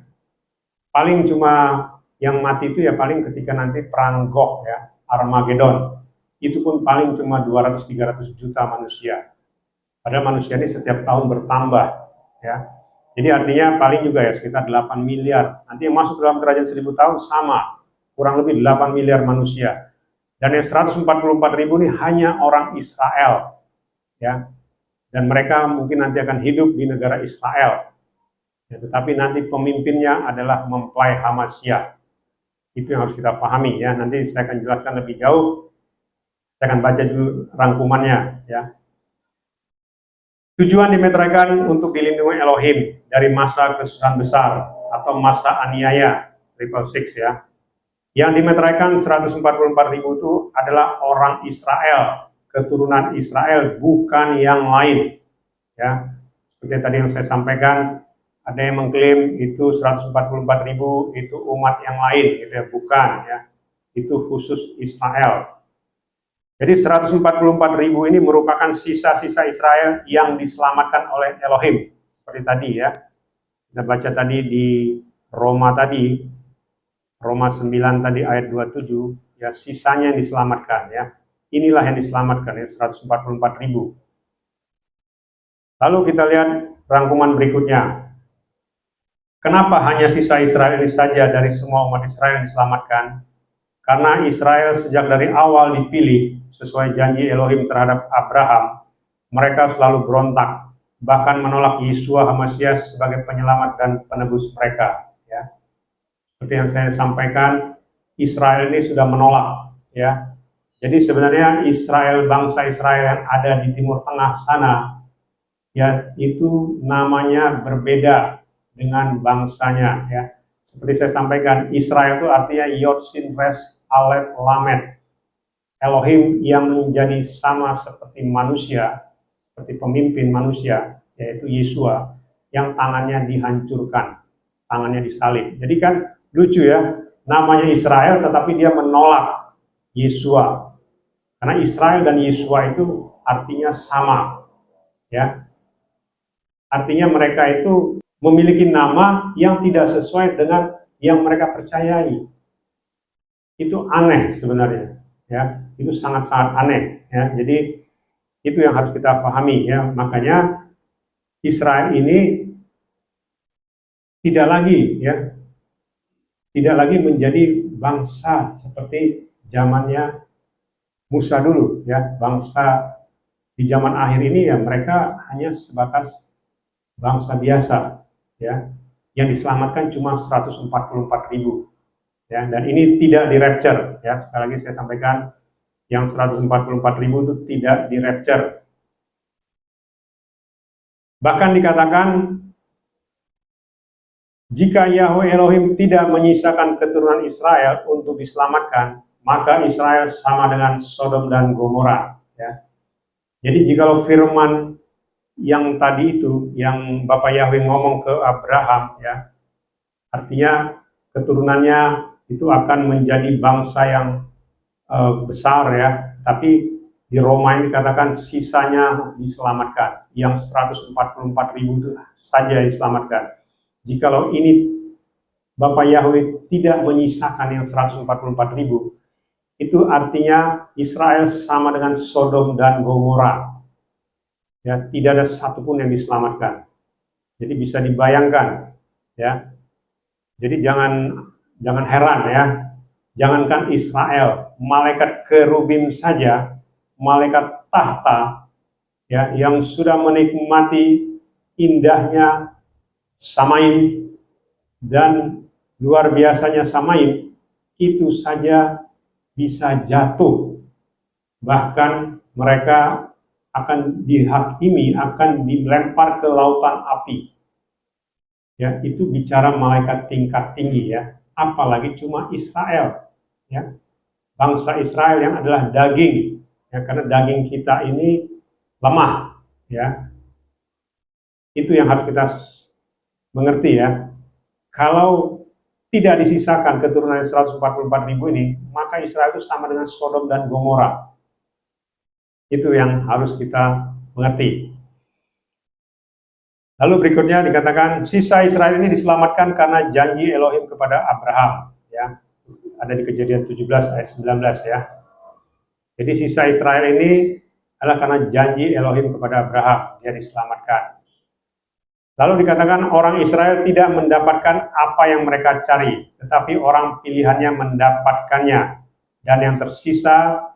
Paling cuma yang mati itu ya paling ketika nanti perang Gog ya, Armageddon, itu pun paling cuma 200-300 juta manusia. Padahal manusia ini setiap tahun bertambah ya. Jadi artinya paling juga ya sekitar 8 miliar. Nanti yang masuk dalam kerajaan 1000 tahun sama, kurang lebih 8 miliar manusia. Dan yang 144.000 ini hanya orang Israel ya. Dan mereka mungkin nanti akan hidup di negara Israel. Ya, tetapi nanti pemimpinnya adalah mempelai Hamasya. Itu yang harus kita pahami ya. Nanti saya akan jelaskan lebih jauh. Saya akan baca dulu rangkumannya ya. Tujuan dimeteraikan untuk dilindungi Elohim dari masa kesusahan besar atau masa aniaya, 666 ya. Yang dimeteraikan 144.000 itu adalah orang Israel, keturunan Israel, bukan yang lain. Ya, seperti tadi yang saya sampaikan, ada yang mengklaim itu 144.000 itu umat yang lain, gitu ya, bukan ya. Itu khusus Israel. Jadi 144.000 ini merupakan sisa-sisa Israel yang diselamatkan oleh Elohim. Seperti tadi ya, kita baca tadi di Roma tadi, Roma 9 tadi ayat 27, ya sisanya yang diselamatkan ya. Inilah yang diselamatkan ya, 144.000. Lalu kita lihat rangkuman berikutnya. Kenapa hanya sisa Israel ini saja dari semua umat Israel yang diselamatkan? Karena Israel sejak dari awal dipilih sesuai janji Elohim terhadap Abraham, mereka selalu berontak, bahkan menolak Yeshua HaMashiach sebagai penyelamat dan penebus mereka. Ya. Seperti yang saya sampaikan, Israel ini sudah menolak. Ya. Jadi sebenarnya Israel, bangsa Israel yang ada di Timur Tengah sana, ya itu namanya berbeda dengan bangsanya. Ya. Seperti saya sampaikan, Israel itu artinya Yod Sin Res Aleph Lamed, Elohim yang menjadi sama seperti manusia, seperti pemimpin manusia, yaitu Yeshua, yang tangannya dihancurkan, tangannya disalib. Jadi kan lucu ya, namanya Israel tetapi dia menolak Yeshua. Karena Israel dan Yeshua itu artinya sama. Ya. Artinya mereka itu memiliki nama yang tidak sesuai dengan yang mereka percayai. Itu aneh sebenarnya, ya. Itu sangat-sangat aneh, ya. Jadi itu yang harus kita pahami, ya. Makanya Israel ini tidak lagi menjadi bangsa seperti zamannya Musa dulu, ya. Bangsa di zaman akhir ini ya mereka hanya sebatas bangsa biasa, ya, yang diselamatkan cuma 144.000, ya, dan ini tidak di rapture, ya. Sekali lagi saya sampaikan, yang 144.000 itu tidak di rapture. Bahkan dikatakan, jika Yahweh Elohim tidak menyisakan keturunan Israel untuk diselamatkan, maka Israel sama dengan Sodom dan Gomora, ya. Jadi jikalau firman yang tadi itu, yang Bapak Yahweh ngomong ke Abraham, ya, artinya keturunannya itu akan menjadi bangsa yang besar, ya, tapi di Roma ini dikatakan sisanya diselamatkan, yang 144.000 itu saja diselamatkan. Jikalau ini Bapak Yahweh tidak menyisakan yang 144.000, itu artinya Israel sama dengan Sodom dan Gomora. Ya, tidak ada satupun yang diselamatkan. Jadi bisa dibayangkan, ya. Jadi jangan heran ya. Jangankan Israel, malaikat kerubim saja, malaikat tahta, ya, yang sudah menikmati indahnya Samaim dan luar biasanya Samaim, itu saja bisa jatuh. Bahkan mereka akan dihakimi, akan dilempar ke lautan api. Ya, itu bicara malaikat tingkat tinggi, ya. Apalagi cuma Israel, ya. Bangsa Israel yang adalah daging, ya, karena daging kita ini lemah, ya. Itu yang harus kita mengerti, ya. Kalau tidak disisakan keturunan 144.000 ini, maka Israel itu sama dengan Sodom dan Gomora. Itu yang harus kita mengerti. Lalu berikutnya dikatakan sisa Israel ini diselamatkan karena janji Elohim kepada Abraham, ya. Ada di Kejadian 17 ayat 19, ya. Jadi sisa Israel ini adalah karena janji Elohim kepada Abraham, dia diselamatkan. Lalu dikatakan orang Israel tidak mendapatkan apa yang mereka cari, tetapi orang pilihannya mendapatkannya. Dan yang tersisa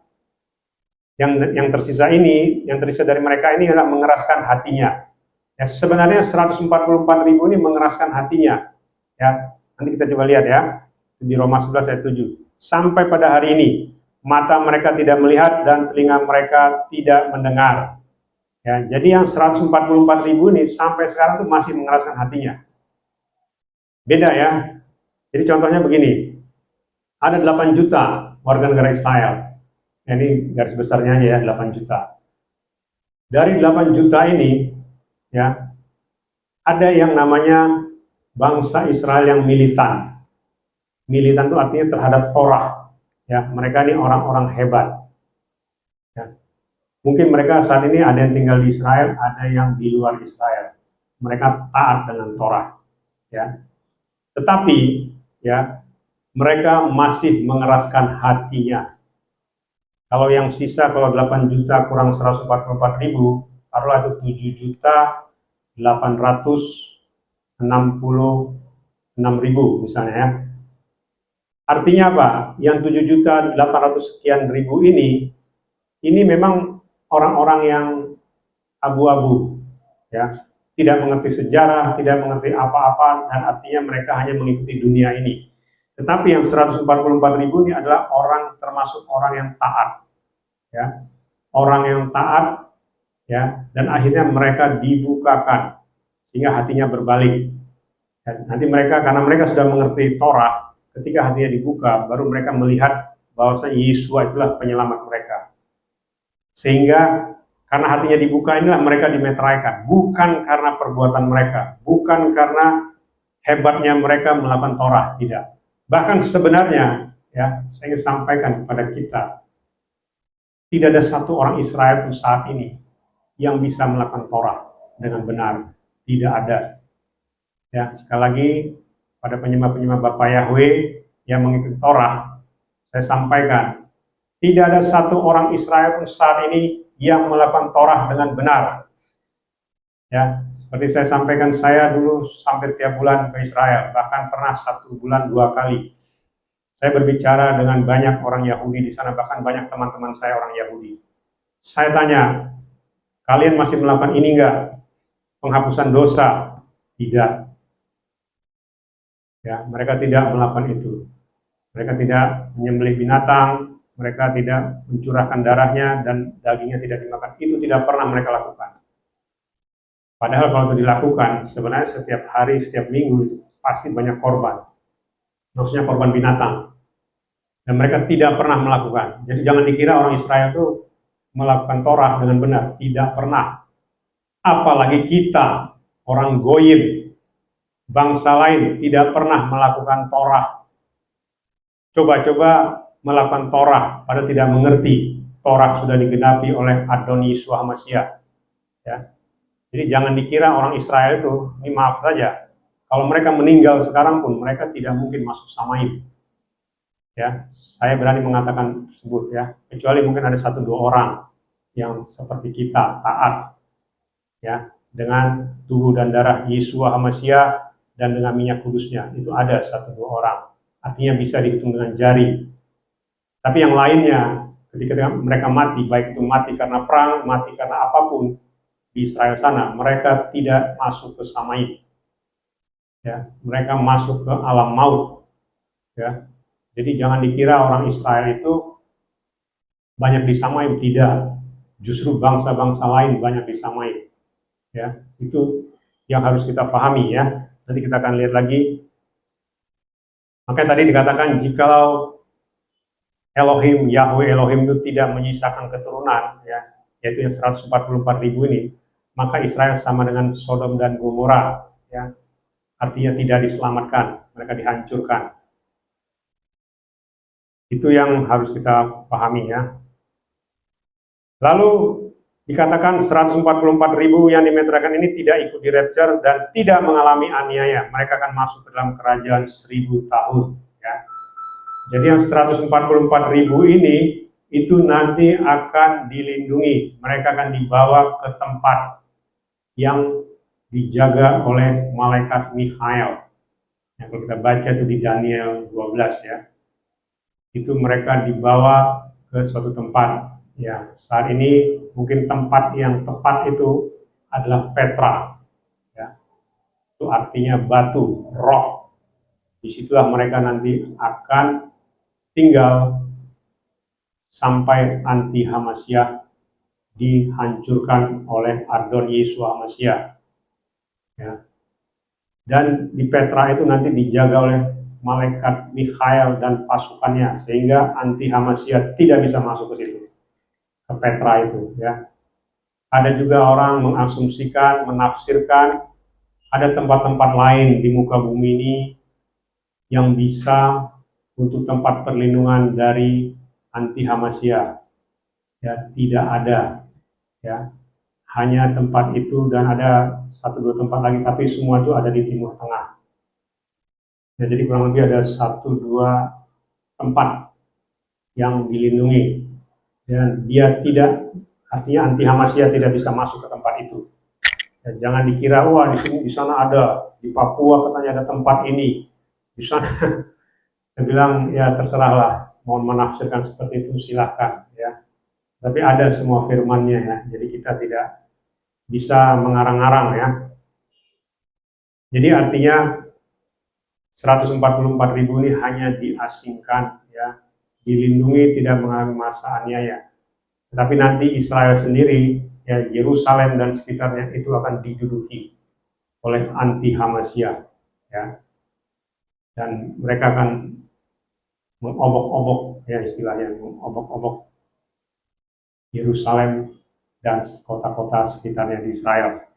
yang tersisa dari mereka ini adalah mengeraskan hatinya. Ya, sebenarnya 144.000 ini mengeraskan hatinya. Ya, nanti kita coba lihat, ya. di Roma 11 ayat 7. Sampai pada hari ini, mata mereka tidak melihat dan telinga mereka tidak mendengar. Ya, jadi yang 144.000 ini sampai sekarang tuh masih mengeraskan hatinya. Beda ya. Jadi contohnya begini, ada 8 juta warga negara Israel. Ini garis besarnya aja ya, 8 juta. Dari 8 juta ini, ya, ada yang namanya bangsa Israel yang militan. Militan itu artinya terhadap Torah. Ya, mereka ini orang-orang hebat. Ya. Mungkin mereka saat ini ada yang tinggal di Israel, ada yang di luar Israel. Mereka taat dengan Torah. Ya. Tetapi, ya, mereka masih mengeraskan hatinya. Kalau yang sisa, kalau 8 juta kurang 144.000, taruhlah itu 7.866.000 misalnya ya. Artinya apa? Yang 7.800 sekian ribu ini memang orang-orang yang abu-abu, ya, tidak mengerti sejarah, tidak mengerti apa-apa, dan artinya mereka hanya mengikuti dunia ini. Tetapi yang 144.000 ini adalah orang, termasuk orang yang taat, ya, orang yang taat, ya, dan akhirnya mereka dibukakan sehingga hatinya berbalik. Dan nanti mereka, karena mereka sudah mengerti Torah, ketika hatinya dibuka, baru mereka melihat bahwasanya Yesus itulah penyelamat mereka. Sehingga karena hatinya dibuka inilah mereka dimeteraikan, bukan karena perbuatan mereka, bukan karena hebatnya mereka melakukan Torah, tidak. Bahkan sebenarnya, ya, saya ingin sampaikan kepada kita, tidak ada satu orang Israel pun saat ini yang bisa melakukan Torah dengan benar, tidak ada. Ya, sekali lagi pada penyembah-penyembah Bapak Yahweh yang mengikuti Torah, saya sampaikan, tidak ada satu orang Israel pun saat ini yang melakukan Torah dengan benar. Ya, seperti saya sampaikan, saya dulu hampir tiap bulan ke Israel, bahkan pernah 1 bulan 2 kali. Saya berbicara dengan banyak orang Yahudi di sana, bahkan banyak teman-teman saya orang Yahudi. Saya tanya, kalian masih melakukan ini enggak? Penghapusan dosa? Tidak. Ya, mereka tidak melakukan itu. Mereka tidak menyembelih binatang, mereka tidak mencurahkan darahnya dan dagingnya tidak dimakan. Itu tidak pernah mereka lakukan. Padahal kalau itu dilakukan, sebenarnya setiap hari, setiap minggu itu pasti banyak korban. Maksudnya korban binatang. Dan mereka tidak pernah melakukan. Jadi jangan dikira orang Israel itu melakukan Torah dengan benar. Tidak pernah. Apalagi kita, orang Goyim, bangsa lain, tidak pernah melakukan Torah. Coba-coba melakukan Torah, padahal tidak mengerti. Torah sudah digenapi oleh Adoni Yeshua Mashiach. Ya. Jadi jangan dikira orang Israel itu, ini maaf saja, kalau mereka meninggal sekarang pun mereka tidak mungkin masuk Samaim. Ya, saya berani mengatakan tersebut ya, kecuali mungkin ada 1-2 orang yang seperti kita taat, ya, dengan tubuh dan darah Yeshua Mashiach dan dengan minyak kudusnya, itu ada 1-2 orang. Artinya bisa dihitung dengan jari. Tapi yang lainnya, ketika mereka mati, baik itu mati karena perang, mati karena apapun, di Israel sana, mereka tidak masuk ke Samaim. Ya, mereka masuk ke alam maut. Ya. Jadi jangan dikira orang Israel itu banyak di Samaim, tidak. Justru bangsa-bangsa lain banyak di Samaim. Ya, itu yang harus kita pahami ya. Nanti kita akan lihat lagi. Makanya tadi dikatakan jikalau Elohim, Yahweh Elohim itu tidak menyisakan keturunan, ya, yaitu yang 144.000 ini, maka Israel sama dengan Sodom dan Gomora, ya, artinya tidak diselamatkan, mereka dihancurkan. Itu yang harus kita pahami ya. Lalu dikatakan 144.000 yang dimeteraikan ini tidak ikut di rapture dan tidak mengalami aniaya, mereka akan masuk ke dalam kerajaan 1000 tahun. Ya. Jadi yang 144.000 ini itu nanti akan dilindungi, mereka akan dibawa ke tempat yang dijaga oleh malaikat Mikhael. Yang kalau kita baca itu di Daniel 12 ya. Itu mereka dibawa ke suatu tempat. Ya, saat ini mungkin tempat yang tepat itu adalah Petra. Ya. Itu artinya batu, rock. Disitulah mereka nanti akan tinggal sampai anti Hamasyah dihancurkan oleh Adon Yeshua Hamasyah. Ya. Dan di Petra itu nanti dijaga oleh malaikat Mikhael dan pasukannya, sehingga anti Hamasyah tidak bisa masuk ke situ, ke Petra itu. Ya. Ada juga orang mengasumsikan, menafsirkan ada tempat-tempat lain di muka bumi ini yang bisa untuk tempat perlindungan dari anti Hamasyah. Ya, tidak ada. Ya, hanya tempat itu dan ada 1-2 tempat lagi, tapi semua itu ada di Timur Tengah. Ya, jadi kurang lebih ada 1-2 tempat yang dilindungi, dan dia tidak, artinya anti Hamasyah tidak bisa masuk ke tempat itu. Ya, jangan dikira wah di sini, di sana ada, di Papua katanya ada tempat ini, di sana. Saya bilang ya terserahlah, mau menafsirkan seperti itu silahkan ya. Tapi ada semua firman-Nya ya, jadi kita tidak bisa mengarang-arang ya. Jadi artinya 144.000 ini hanya diasingkan ya, dilindungi, tidak mengalami masa aniaya. Tetapi nanti Israel sendiri, ya Yerusalem dan sekitarnya itu akan diduduki oleh anti Hamasyah ya. Dan mereka akan mengobok-obok ya, istilahnya mengobok-obok Yerusalem dan kota-kota sekitarnya di Israel.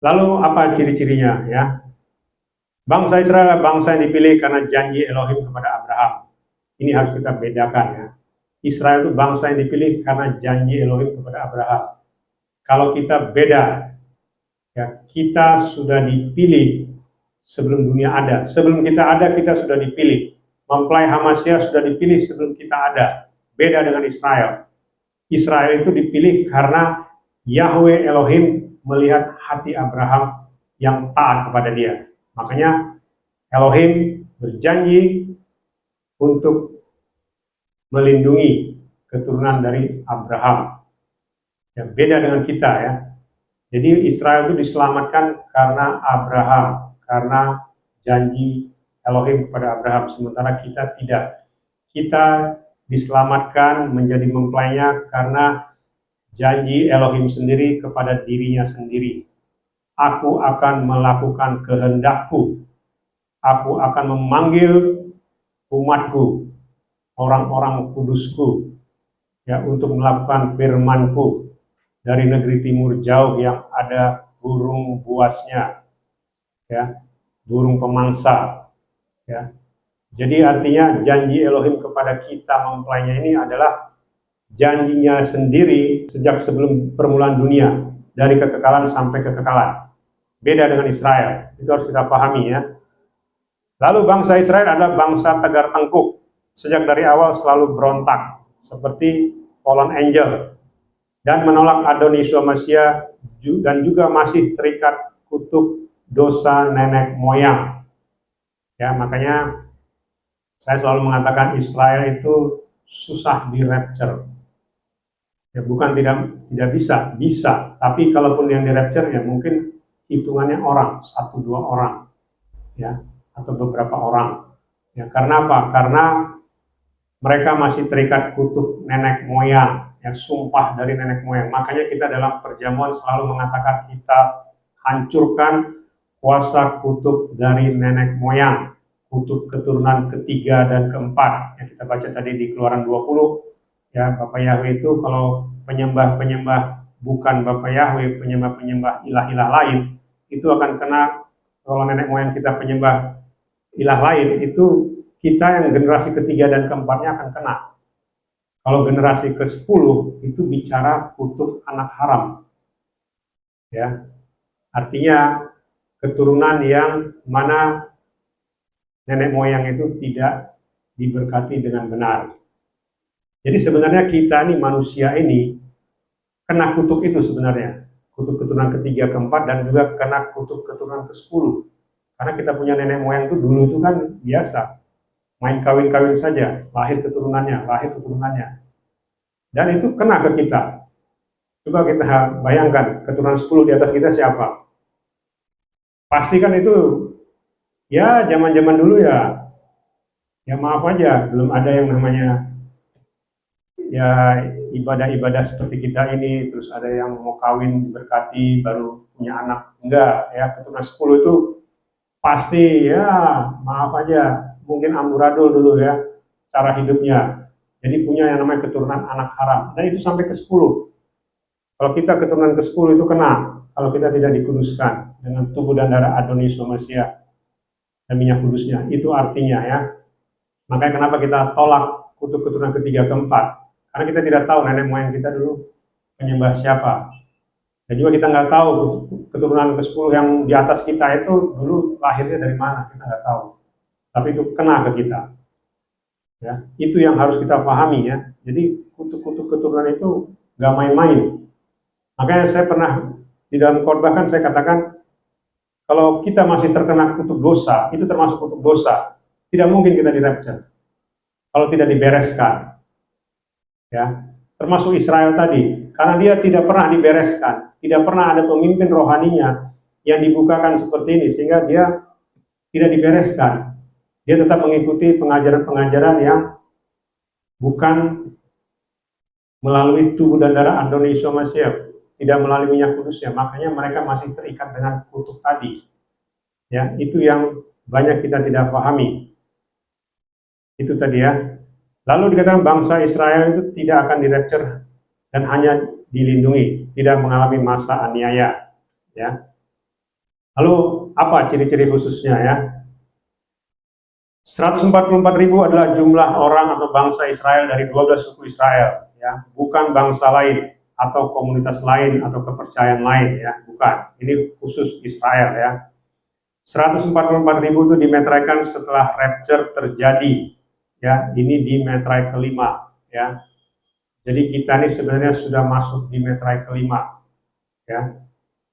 Lalu apa ciri-cirinya ya? Bangsa Israel adalah bangsa yang dipilih karena janji Elohim kepada Abraham. Ini harus kita bedakan ya. Israel itu bangsa yang dipilih karena janji Elohim kepada Abraham. Kalau kita beda, ya kita sudah dipilih sebelum dunia ada. Sebelum kita ada, kita sudah dipilih. Mempelai Hamasyah sudah dipilih sebelum kita ada. Beda dengan Israel. Israel itu dipilih karena Yahweh Elohim melihat hati Abraham yang taat kepada dia. Makanya Elohim berjanji untuk melindungi keturunan dari Abraham. Ya, beda dengan kita ya. Jadi Israel itu diselamatkan karena Abraham, karena janji Elohim kepada Abraham, sementara kita tidak. Kita diselamatkan menjadi mempelainya karena janji Elohim sendiri kepada dirinya sendiri. Aku akan melakukan kehendakku. Aku akan memanggil umatku, orang-orang kudusku, ya, untuk melakukan firmanku dari negeri timur jauh yang ada burung buasnya, ya, burung pemangsa, ya. Jadi artinya janji Elohim kepada kita mempelainya ini adalah janjinya sendiri sejak sebelum permulaan dunia, dari kekekalan sampai kekekalan. Beda dengan Israel, itu harus kita pahami ya. Lalu bangsa Israel adalah bangsa tegar tengkuk, sejak dari awal selalu berontak, seperti fallen angel, dan menolak Adon Yeshua Hamasyah, dan juga masih terikat kutuk dosa nenek moyang. Ya, makanya saya selalu mengatakan Israel itu susah di rapture. Ya, bukan tidak bisa, tapi kalaupun yang di rapture ya mungkin hitungannya orang, 1-2 orang, ya, atau beberapa orang. Ya, karena apa? Karena mereka masih terikat kutuk nenek moyang, ya, sumpah dari nenek moyang. Makanya kita dalam perjamuan selalu mengatakan kita hancurkan kuasa kutuk dari nenek moyang, kutuk keturunan ketiga dan keempat. Yang kita baca tadi di Keluaran 20, ya, Bapak Yahweh itu kalau penyembah-penyembah bukan Bapak Yahweh, penyembah-penyembah ilah-ilah lain, itu akan kena. Kalau nenek moyang kita penyembah ilah lain, itu kita yang generasi ketiga dan keempatnya akan kena. Kalau generasi ke-10 itu bicara kutuk anak haram. Ya. Artinya keturunan yang mana nenek moyang itu tidak diberkati dengan benar. Jadi sebenarnya kita nih, manusia ini kena kutuk itu sebenarnya. Kutuk keturunan ketiga, keempat, dan juga kena kutuk keturunan ke-10. Karena kita punya nenek moyang itu dulu itu kan biasa, main kawin-kawin saja, lahir keturunannya. Dan itu kena ke kita. Coba kita bayangkan, keturunan 10 di atas kita siapa? Pasti kan itu Ya, zaman-zaman dulu ya, ya maaf aja, belum ada yang namanya ya ibadah-ibadah seperti kita ini, terus ada yang mau kawin diberkati baru punya anak. Enggak, ya keturunan 10 itu pasti ya maaf aja, mungkin amburadul dulu ya cara hidupnya. Jadi punya yang namanya keturunan anak haram. Dan itu sampai ke 10. Kalau kita keturunan ke 10 itu kena, kalau kita tidak dikuduskan dengan tubuh dan darah Adonis Masia dan minyak kudusnya. Itu artinya ya. Makanya kenapa kita tolak kutuk keturunan ketiga keempat. Karena kita tidak tahu nenek moyang kita dulu menyembah siapa. Dan juga kita nggak tahu keturunan ke-10 yang di atas kita itu dulu lahirnya dari mana, kita nggak tahu. Tapi itu kena ke kita. Ya, itu yang harus kita pahami ya. Jadi kutuk-kutuk keturunan itu nggak main-main. Makanya saya pernah di dalam khotbah kan saya katakan kalau kita masih terkena kutuk dosa, itu termasuk kutuk dosa. Tidak mungkin kita di rapture kalau tidak dibereskan. Ya, termasuk Israel tadi, karena dia tidak pernah dibereskan, tidak pernah ada pemimpin rohaninya yang dibukakan seperti ini, sehingga dia tidak dibereskan. Dia tetap mengikuti pengajaran-pengajaran yang bukan melalui tubuh dan darah Adonis Masih, tidak melalui minyak kudusnya, makanya mereka masih terikat dengan kutuk tadi. Ya, itu yang banyak kita tidak pahami. Itu tadi ya. Lalu dikatakan bangsa Israel itu tidak akan di-rapture dan hanya dilindungi, tidak mengalami masa aniaya. Ya. Lalu apa ciri-ciri khususnya ya? 144.000 adalah jumlah orang atau bangsa Israel dari 12 suku Israel, ya, bukan bangsa lain atau komunitas lain atau kepercayaan lain, ya, bukan. Ini khusus Israel ya. 144.000 itu dimeteraikan setelah rapture terjadi. Ya, ini di metrai kelima ya. Jadi kita ini sebenarnya sudah masuk di metrai kelima ya.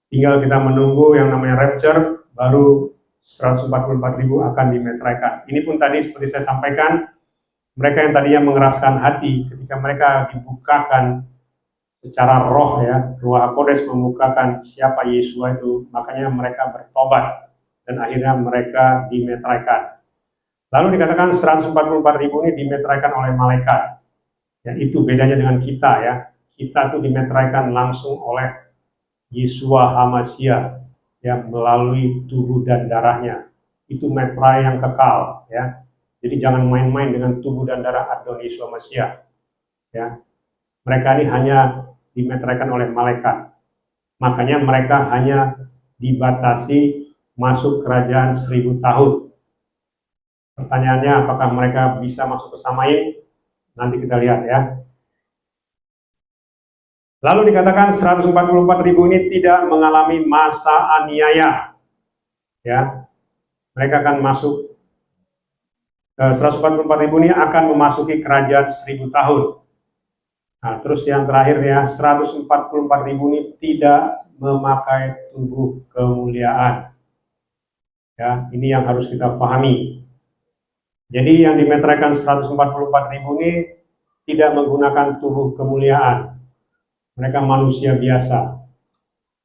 Tinggal kita menunggu yang namanya rapture, baru 144.000 akan dimeteraikan. Ini pun tadi seperti saya sampaikan, mereka yang tadinya mengeraskan hati ketika mereka dibukakan secara roh ya, Ruach HaKodes membukakan siapa Yesus itu, makanya mereka bertobat dan akhirnya mereka dimeteraikan. Lalu dikatakan 144.000 ini dimeteraikan oleh malaikat. Ya, itu bedanya dengan kita ya. Kita tuh dimeteraikan langsung oleh Yeshua HaMashiach yang melalui tubuh dan darahnya. Itu meterai yang kekal ya. Jadi jangan main-main dengan tubuh dan darah Adon Yeshua Mashiach. Ya. Mereka ini hanya dimeteraikan oleh malaikat. Makanya mereka hanya dibatasi masuk kerajaan 1000 tahun. Pertanyaannya, apakah mereka bisa masuk ke Samaim? Nanti kita lihat ya. Lalu dikatakan 144.000 ini tidak mengalami masa aniaya. Ya. Mereka akan masuk 144.000 ini akan memasuki kerajaan 1000 tahun. Nah, terus yang terakhir ya, 144.000 ini tidak memakai tubuh kemuliaan. Ya, ini yang harus kita pahami. Jadi yang dimeteraikan 144.000 ini tidak menggunakan tubuh kemuliaan. Mereka manusia biasa.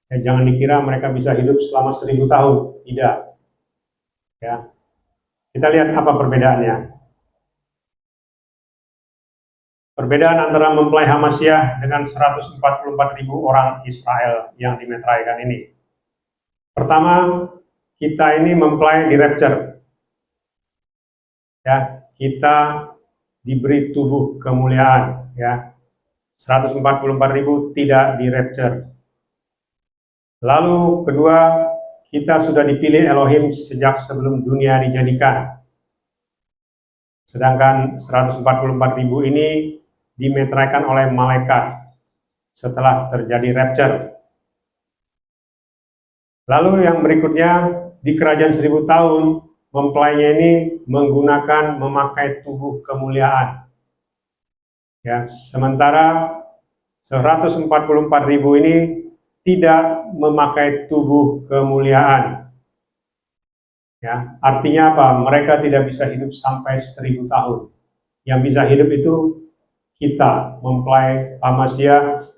Ya, jangan dikira mereka bisa hidup selama 1000 tahun. Tidak. Ya. Kita lihat apa perbedaannya. Perbedaan antara mempelai Hamashiach dengan 144.000 orang Israel yang dimeteraikan ini. Pertama, kita ini mempelai di rapture. Ya, kita diberi tubuh kemuliaan ya. 144.000 tidak di rapture. Lalu kedua, kita sudah dipilih Elohim sejak sebelum dunia dijadikan. Sedangkan 144.000 ini dimeteraikan oleh malaikat setelah terjadi rapture. Lalu yang berikutnya, di kerajaan 1000 tahun, mempelainya ini memakai tubuh kemuliaan. Ya, sementara 144.000 ini tidak memakai tubuh kemuliaan. Ya, artinya apa? Mereka tidak bisa hidup sampai 1000 tahun. Yang bisa hidup itu kita, mempelai Hamashiach,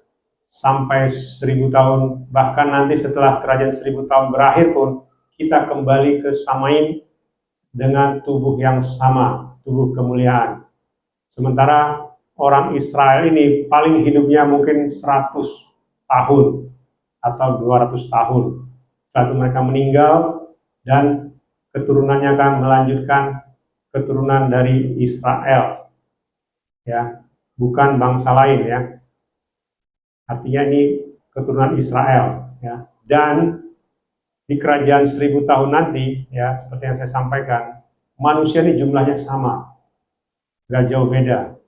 sampai 1000 tahun, bahkan nanti setelah kerajaan 1000 tahun berakhir pun kita kembali ke Samaim dengan tubuh yang sama, tubuh kemuliaan. Sementara orang Israel ini paling hidupnya mungkin 100 tahun atau 200 tahun. Setelah itu mereka meninggal dan keturunannya akan melanjutkan keturunan dari Israel, ya, bukan bangsa lain, ya. Artinya ini keturunan Israel, ya. Dan di kerajaan 1000 tahun nanti, ya, seperti yang saya sampaikan, manusia ini jumlahnya sama, gak jauh beda,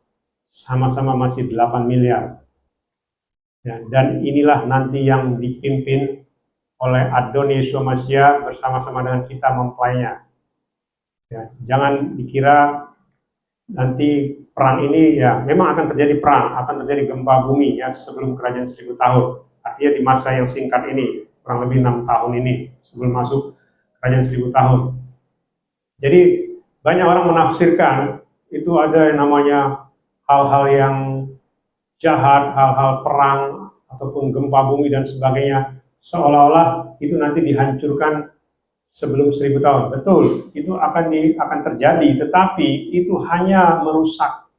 sama-sama masih 8 miliar. Ya, dan inilah nanti yang dipimpin oleh Adoni Yeshua Mashiach bersama-sama dengan kita mempelainya. Ya, jangan dikira nanti perang ini, ya, memang akan terjadi perang, akan terjadi gempa bumi, ya, sebelum kerajaan 1000 tahun. Artinya di masa yang singkat ini, kurang lebih 6 tahun ini, sebelum masuk kerajaan 1000 tahun. Jadi banyak orang menafsirkan itu ada yang namanya hal-hal yang jahat, hal-hal perang, ataupun gempa bumi dan sebagainya, seolah-olah itu nanti dihancurkan sebelum 1000 tahun. Betul, itu akan terjadi, tetapi itu hanya merusak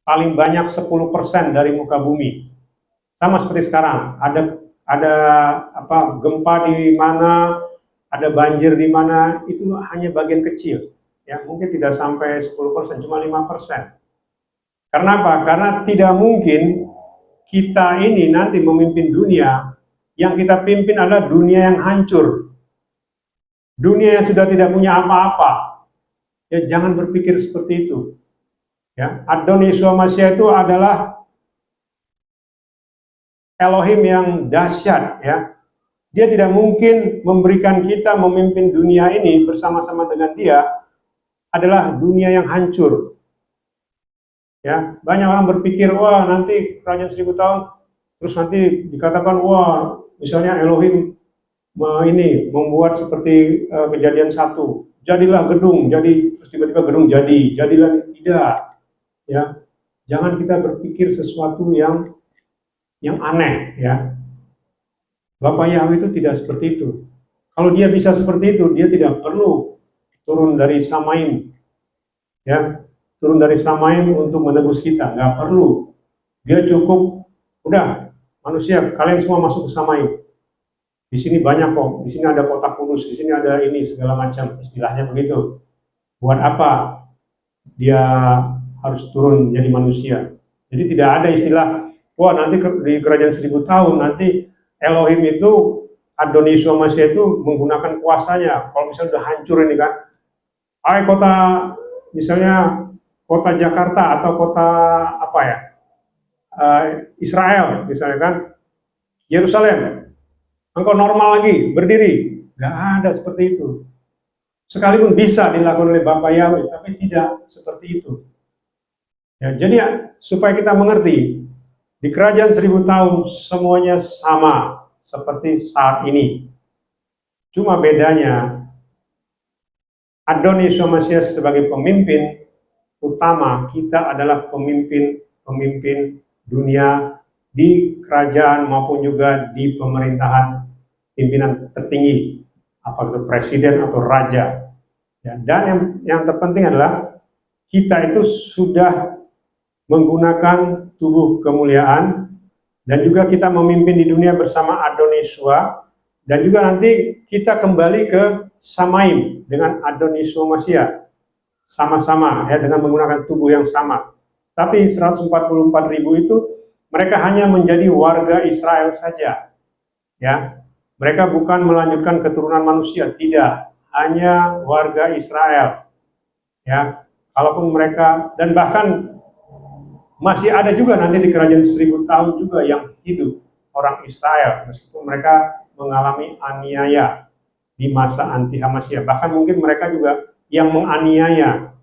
paling banyak 10% dari muka bumi. Sama seperti sekarang, ada gempa di mana, ada banjir di mana, itu hanya bagian kecil. Ya, mungkin tidak sampai 10%, cuma 5%. Karena apa? Karena tidak mungkin kita ini nanti memimpin dunia, yang kita pimpin adalah dunia yang hancur. Dunia yang sudah tidak punya apa-apa. Ya, jangan berpikir seperti itu. Ya, Adoni Yeshua Mashiach itu adalah Elohim yang dahsyat, ya. Dia tidak mungkin memberikan kita memimpin dunia ini bersama-sama dengan dia adalah dunia yang hancur. Ya, banyak orang berpikir, wah nanti kerajaan 1000 tahun, terus nanti dikatakan, wah misalnya Elohim ini membuat seperti Kejadian 1, jadilah gedung, jadi terus tiba-tiba gedung jadilah, tidak, ya. Jangan kita berpikir sesuatu yang aneh, ya. Bapa Yahweh itu tidak seperti itu. Kalau dia bisa seperti itu, dia tidak perlu turun dari Samaim, ya, turun dari Samaim untuk menebus kita, nggak perlu. Dia cukup, udah, manusia, kalian semua masuk ke Samaim. Di sini banyak kok, di sini ada kota kudus, di sini ada ini segala macam, istilahnya begitu. Buat apa dia harus turun menjadi manusia? Jadi tidak ada istilah, wah nanti di kerajaan 1000 tahun nanti Elohim itu, Adoni Yeshua Mashiach itu menggunakan kuasanya. Kalau misalnya udah hancur ini kan, kota misalnya kota Jakarta atau kota apa ya, Israel misalnya kan, Yerusalem, engkau normal lagi, berdiri. Gak ada seperti itu. Sekalipun bisa dilakukan oleh Bapa Yahweh, tapi tidak seperti itu. Ya, jadi supaya kita mengerti, di kerajaan 1000 tahun semuanya sama seperti saat ini. Cuma bedanya, Adoni Yeshua Mashiach sebagai pemimpin utama, kita adalah pemimpin dunia di kerajaan maupun juga di pemerintahan pimpinan tertinggi, apa itu presiden atau raja. Ya, dan yang terpenting adalah kita itu sudah menggunakan tubuh kemuliaan, dan juga kita memimpin di dunia bersama Adoni Yeshua, dan juga nanti kita kembali ke Samaim dengan Adoni Yeshua Mashiach, sama-sama, ya, dengan menggunakan tubuh yang sama. Tapi 144.000 itu mereka hanya menjadi warga Israel saja, ya. Mereka bukan melanjutkan keturunan manusia, tidak, hanya warga Israel, ya. Kalaupun mereka, dan bahkan masih ada juga nanti di kerajaan 1000 tahun juga yang hidup orang Israel, meskipun mereka mengalami aniaya di masa anti-Hamasiyah. Bahkan mungkin mereka juga yang menganiaya.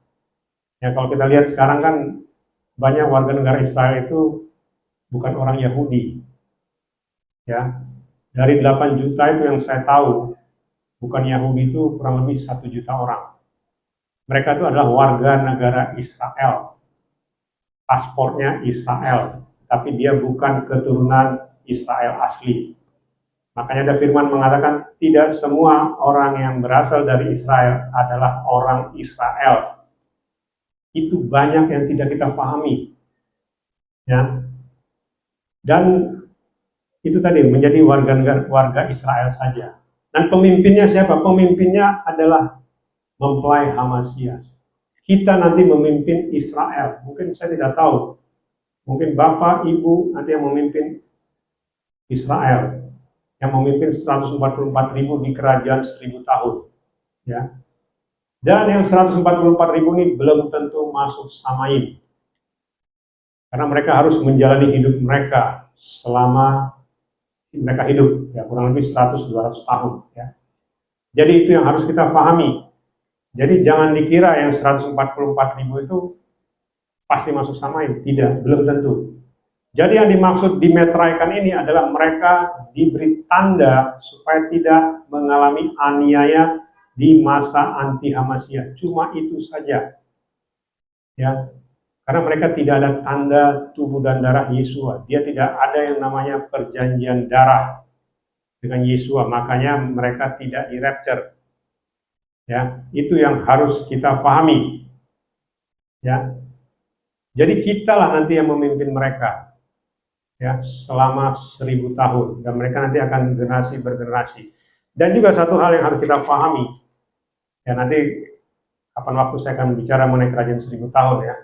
Ya, kalau kita lihat sekarang kan banyak warga negara Israel itu bukan orang Yahudi. Ya, dari 8 juta itu yang saya tahu, bukan Yahudi itu kurang lebih 1 juta orang. Mereka itu adalah warga negara Israel. Paspornya Israel, tapi dia bukan keturunan Israel asli. Makanya ada firman mengatakan tidak semua orang yang berasal dari Israel adalah orang Israel. Itu banyak yang tidak kita pahami. Ya. Dan itu tadi menjadi warga Israel saja. Dan pemimpinnya siapa? Pemimpinnya adalah mempelai Hamasya. Kita nanti memimpin Israel. Mungkin saya tidak tahu. Mungkin Bapak, Ibu nanti yang memimpin Israel. Yang memimpin 144.000 di kerajaan 1000 tahun. Ya. Dan yang 144.000 ini belum tentu masuk Samaim. Karena mereka harus menjalani hidup mereka selama mereka hidup, ya kurang lebih 100-200 tahun. Ya. Jadi itu yang harus kita pahami. Jadi jangan dikira yang 144.000 itu pasti masuk Samaim. Tidak, belum tentu. Jadi yang dimaksud dimeteraikan ini adalah mereka diberi tanda supaya tidak mengalami aniaya di masa anti Hamasya. Cuma itu saja. Ya, karena mereka tidak ada tanda tubuh dan darah Yesua. Dia tidak ada yang namanya perjanjian darah dengan Yesua. Makanya mereka tidak di rapture. Ya, itu yang harus kita pahami. Ya, jadi kitalah nanti yang memimpin mereka. Ya, selama 1000 tahun, dan mereka nanti akan generasi bergenerasi. Dan juga satu hal yang harus kita pahami, ya nanti kapan waktu saya akan bicara mengenai kerajaan 1000 tahun ya.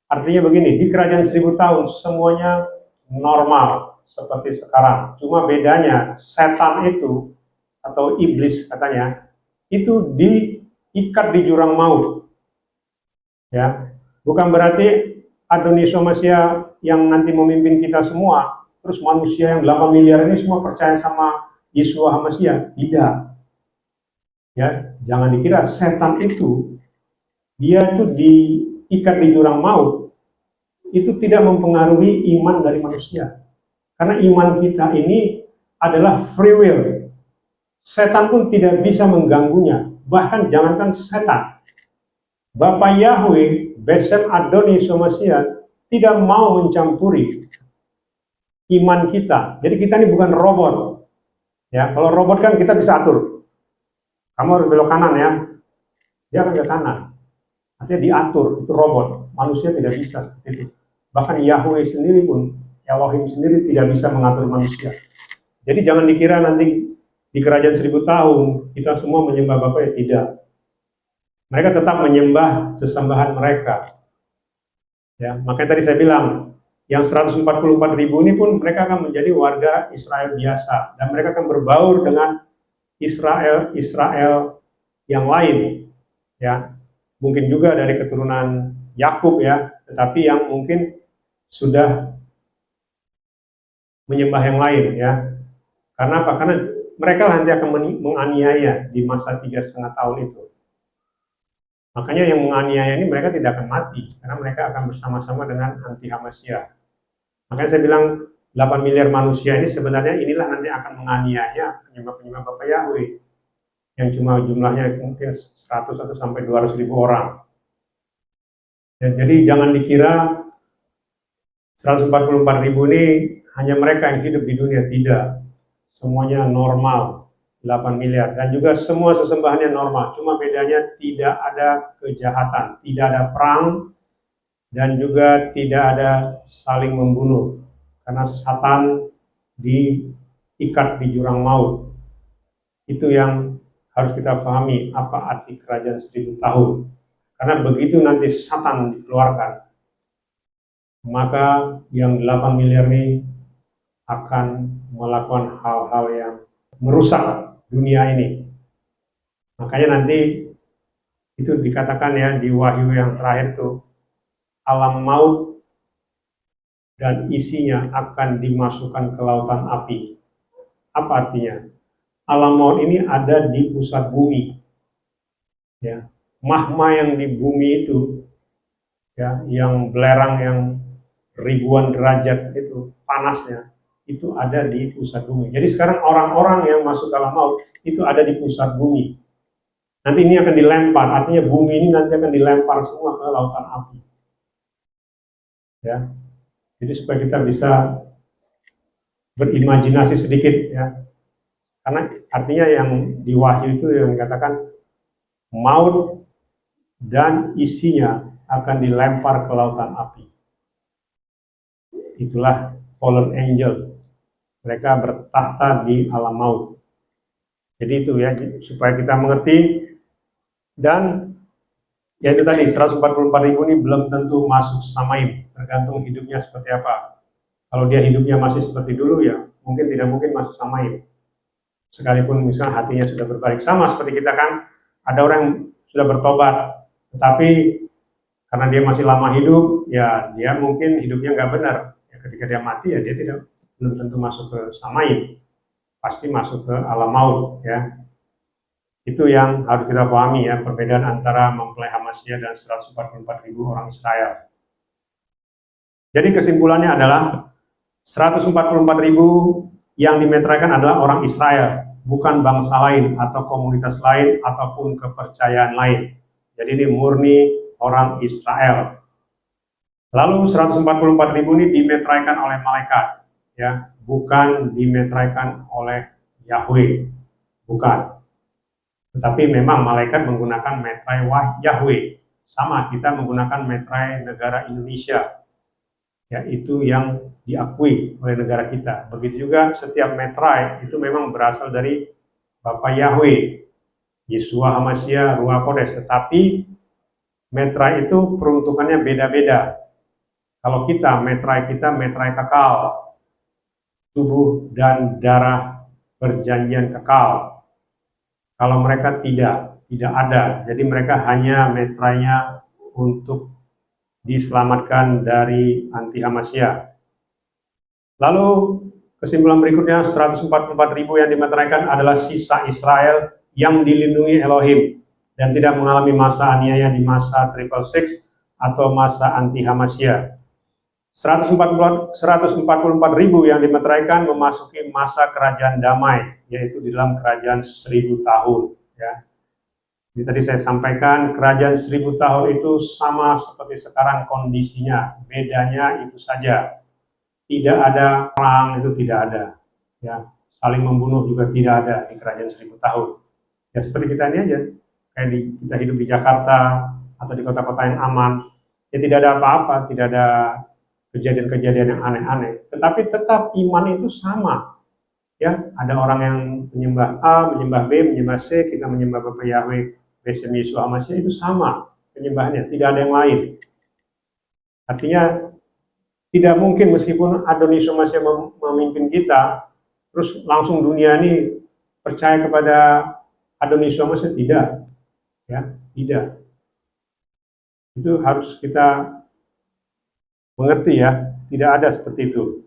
Artinya begini, di kerajaan 1000 tahun semuanya normal seperti sekarang. Cuma bedanya setan itu atau iblis katanya itu diikat di jurang maut. Ya, bukan berarti Adonis Hamasya yang nanti memimpin kita semua, terus manusia yang 8 miliar ini semua percaya sama Yesua Hamasya. Tidak. Ya, jangan dikira setan itu dia itu diikat di jurang maut itu tidak mempengaruhi iman dari manusia. Karena iman kita ini adalah free will. Setan pun tidak bisa mengganggunya. Bahkan jangankan setan. Bapak Yahweh, Besem Adonis Hamasya tidak mau mencampuri iman kita. Jadi kita ini bukan robot. Ya, kalau robot kan kita bisa atur. Kamu harus belok kanan ya. Dia akan ke kanan. Artinya diatur, itu robot. Manusia tidak bisa seperti itu. Bahkan Yahweh sendiri pun, Elohim sendiri tidak bisa mengatur manusia. Jadi jangan dikira nanti di kerajaan 1000 tahun kita semua menyembah Bapa, ya tidak. Mereka tetap menyembah sesembahan mereka. Ya, makanya tadi saya bilang, yang 144.000 ini pun mereka akan menjadi warga Israel biasa, dan mereka akan berbaur dengan Israel yang lain. Ya, mungkin juga dari keturunan Yakub ya, tetapi yang mungkin sudah menyembah yang lain ya. Karena apa? Karena mereka nanti akan menganiaya di masa 3,5 tahun itu. Makanya yang menganiaya ini mereka tidak akan mati, karena mereka akan bersama-sama dengan anti Hamasya. Makanya saya bilang 8 miliar manusia ini sebenarnya inilah nanti akan menganiaya penyembah-penyembah Bapa Yahweh yang cuma jumlahnya mungkin 100 atau sampai 200 ribu orang. Ya, jadi jangan dikira 144.000 ini hanya mereka yang hidup di dunia, tidak. Semuanya normal. 8 miliar, dan juga semua sesembahannya normal, cuma bedanya tidak ada kejahatan, tidak ada perang, dan juga tidak ada saling membunuh, karena Satan diikat di jurang maut. Itu yang harus kita pahami, apa arti kerajaan 1000 tahun. Karena begitu nanti Satan dikeluarkan, maka yang 8 miliar ini akan melakukan hal-hal yang merusak dunia ini. Makanya nanti itu dikatakan ya di Wahyu yang terakhir tuh, alam maut dan isinya akan dimasukkan ke lautan api. Apa artinya? Alam maut ini ada di pusat bumi. Ya, magma yang di bumi itu ya, yang belerang yang ribuan derajat itu panasnya, itu ada di pusat bumi. Jadi sekarang orang-orang yang masuk ke alam maut itu ada di pusat bumi. Nanti ini akan dilempar, artinya bumi ini nanti akan dilempar semua ke lautan api. Ya, jadi supaya kita bisa berimajinasi sedikit ya. Karena artinya yang di Wahyu itu yang dikatakan maut dan isinya akan dilempar ke lautan api. Itulah fallen angel. Mereka bertahta di alam maut. Jadi itu ya, supaya kita mengerti. Dan ya itu tadi, 144.000 ini belum tentu masuk samaim, tergantung hidupnya seperti apa. Kalau dia hidupnya masih seperti dulu ya, tidak mungkin masuk samaim. Sekalipun misalnya hatinya sudah berbalik, sama seperti kita kan, ada orang yang sudah bertobat, tetapi karena dia masih lama hidup, ya dia mungkin hidupnya nggak benar. Ya, ketika dia mati ya dia belum tentu masuk ke samaim, pasti masuk ke alam maut ya. Itu yang harus kita pahami ya, perbedaan antara mempelai Hamasya dan 144.000 orang Israel. Jadi kesimpulannya adalah 144.000 yang dimeteraikan adalah orang Israel, bukan bangsa lain atau komunitas lain ataupun kepercayaan lain. Jadi ini murni orang Israel. Lalu 144.000 ini dimeteraikan oleh malaikat, ya, bukan dimeteraikan oleh Yahweh, bukan. Tetapi memang malaikat menggunakan meterai Yahweh. Sama, kita menggunakan meterai negara Indonesia, yaitu yang diakui oleh negara kita. Begitu juga setiap meterai itu memang berasal dari Bapa Yahweh, Yeshua Hamasya, Ruach Kodes. Tetapi meterai itu peruntukannya beda-beda. Kalau meterai kita meterai kekal, tubuh dan darah perjanjian kekal. Kalau mereka tidak ada, jadi mereka hanya meterainya untuk diselamatkan dari anti Hamasya. Lalu kesimpulan berikutnya, 144.000 yang dimeteraikan adalah sisa Israel yang dilindungi Elohim dan tidak mengalami masa aniaya di masa 666 atau masa anti Hamasya. 144.000 yang dimeteraikan memasuki masa kerajaan damai, yaitu di dalam kerajaan 1000 tahun. Ya. Jadi tadi saya sampaikan kerajaan 1000 tahun itu sama seperti sekarang kondisinya, bedanya itu saja. Tidak ada perang, itu tidak ada. Ya, saling membunuh juga tidak ada di kerajaan 1000 tahun. Ya seperti kita ini aja, kayak kita hidup di Jakarta atau di kota-kota yang aman, ya tidak ada apa-apa, tidak ada kejadian-kejadian yang aneh-aneh, tetapi tetap iman itu sama. Ya, ada orang yang menyembah A, menyembah B, menyembah C, kita menyembah Bapa Yahweh, Besem Yeshua Hamasya, itu sama penyembahnya, tidak ada yang lain. Artinya tidak mungkin meskipun Adonai Yeshua Hamasya memimpin kita, terus langsung dunia ini percaya kepada Adonai Yeshua Hamasya, tidak. Ya, tidak. Itu harus kita mengerti ya, tidak ada seperti itu.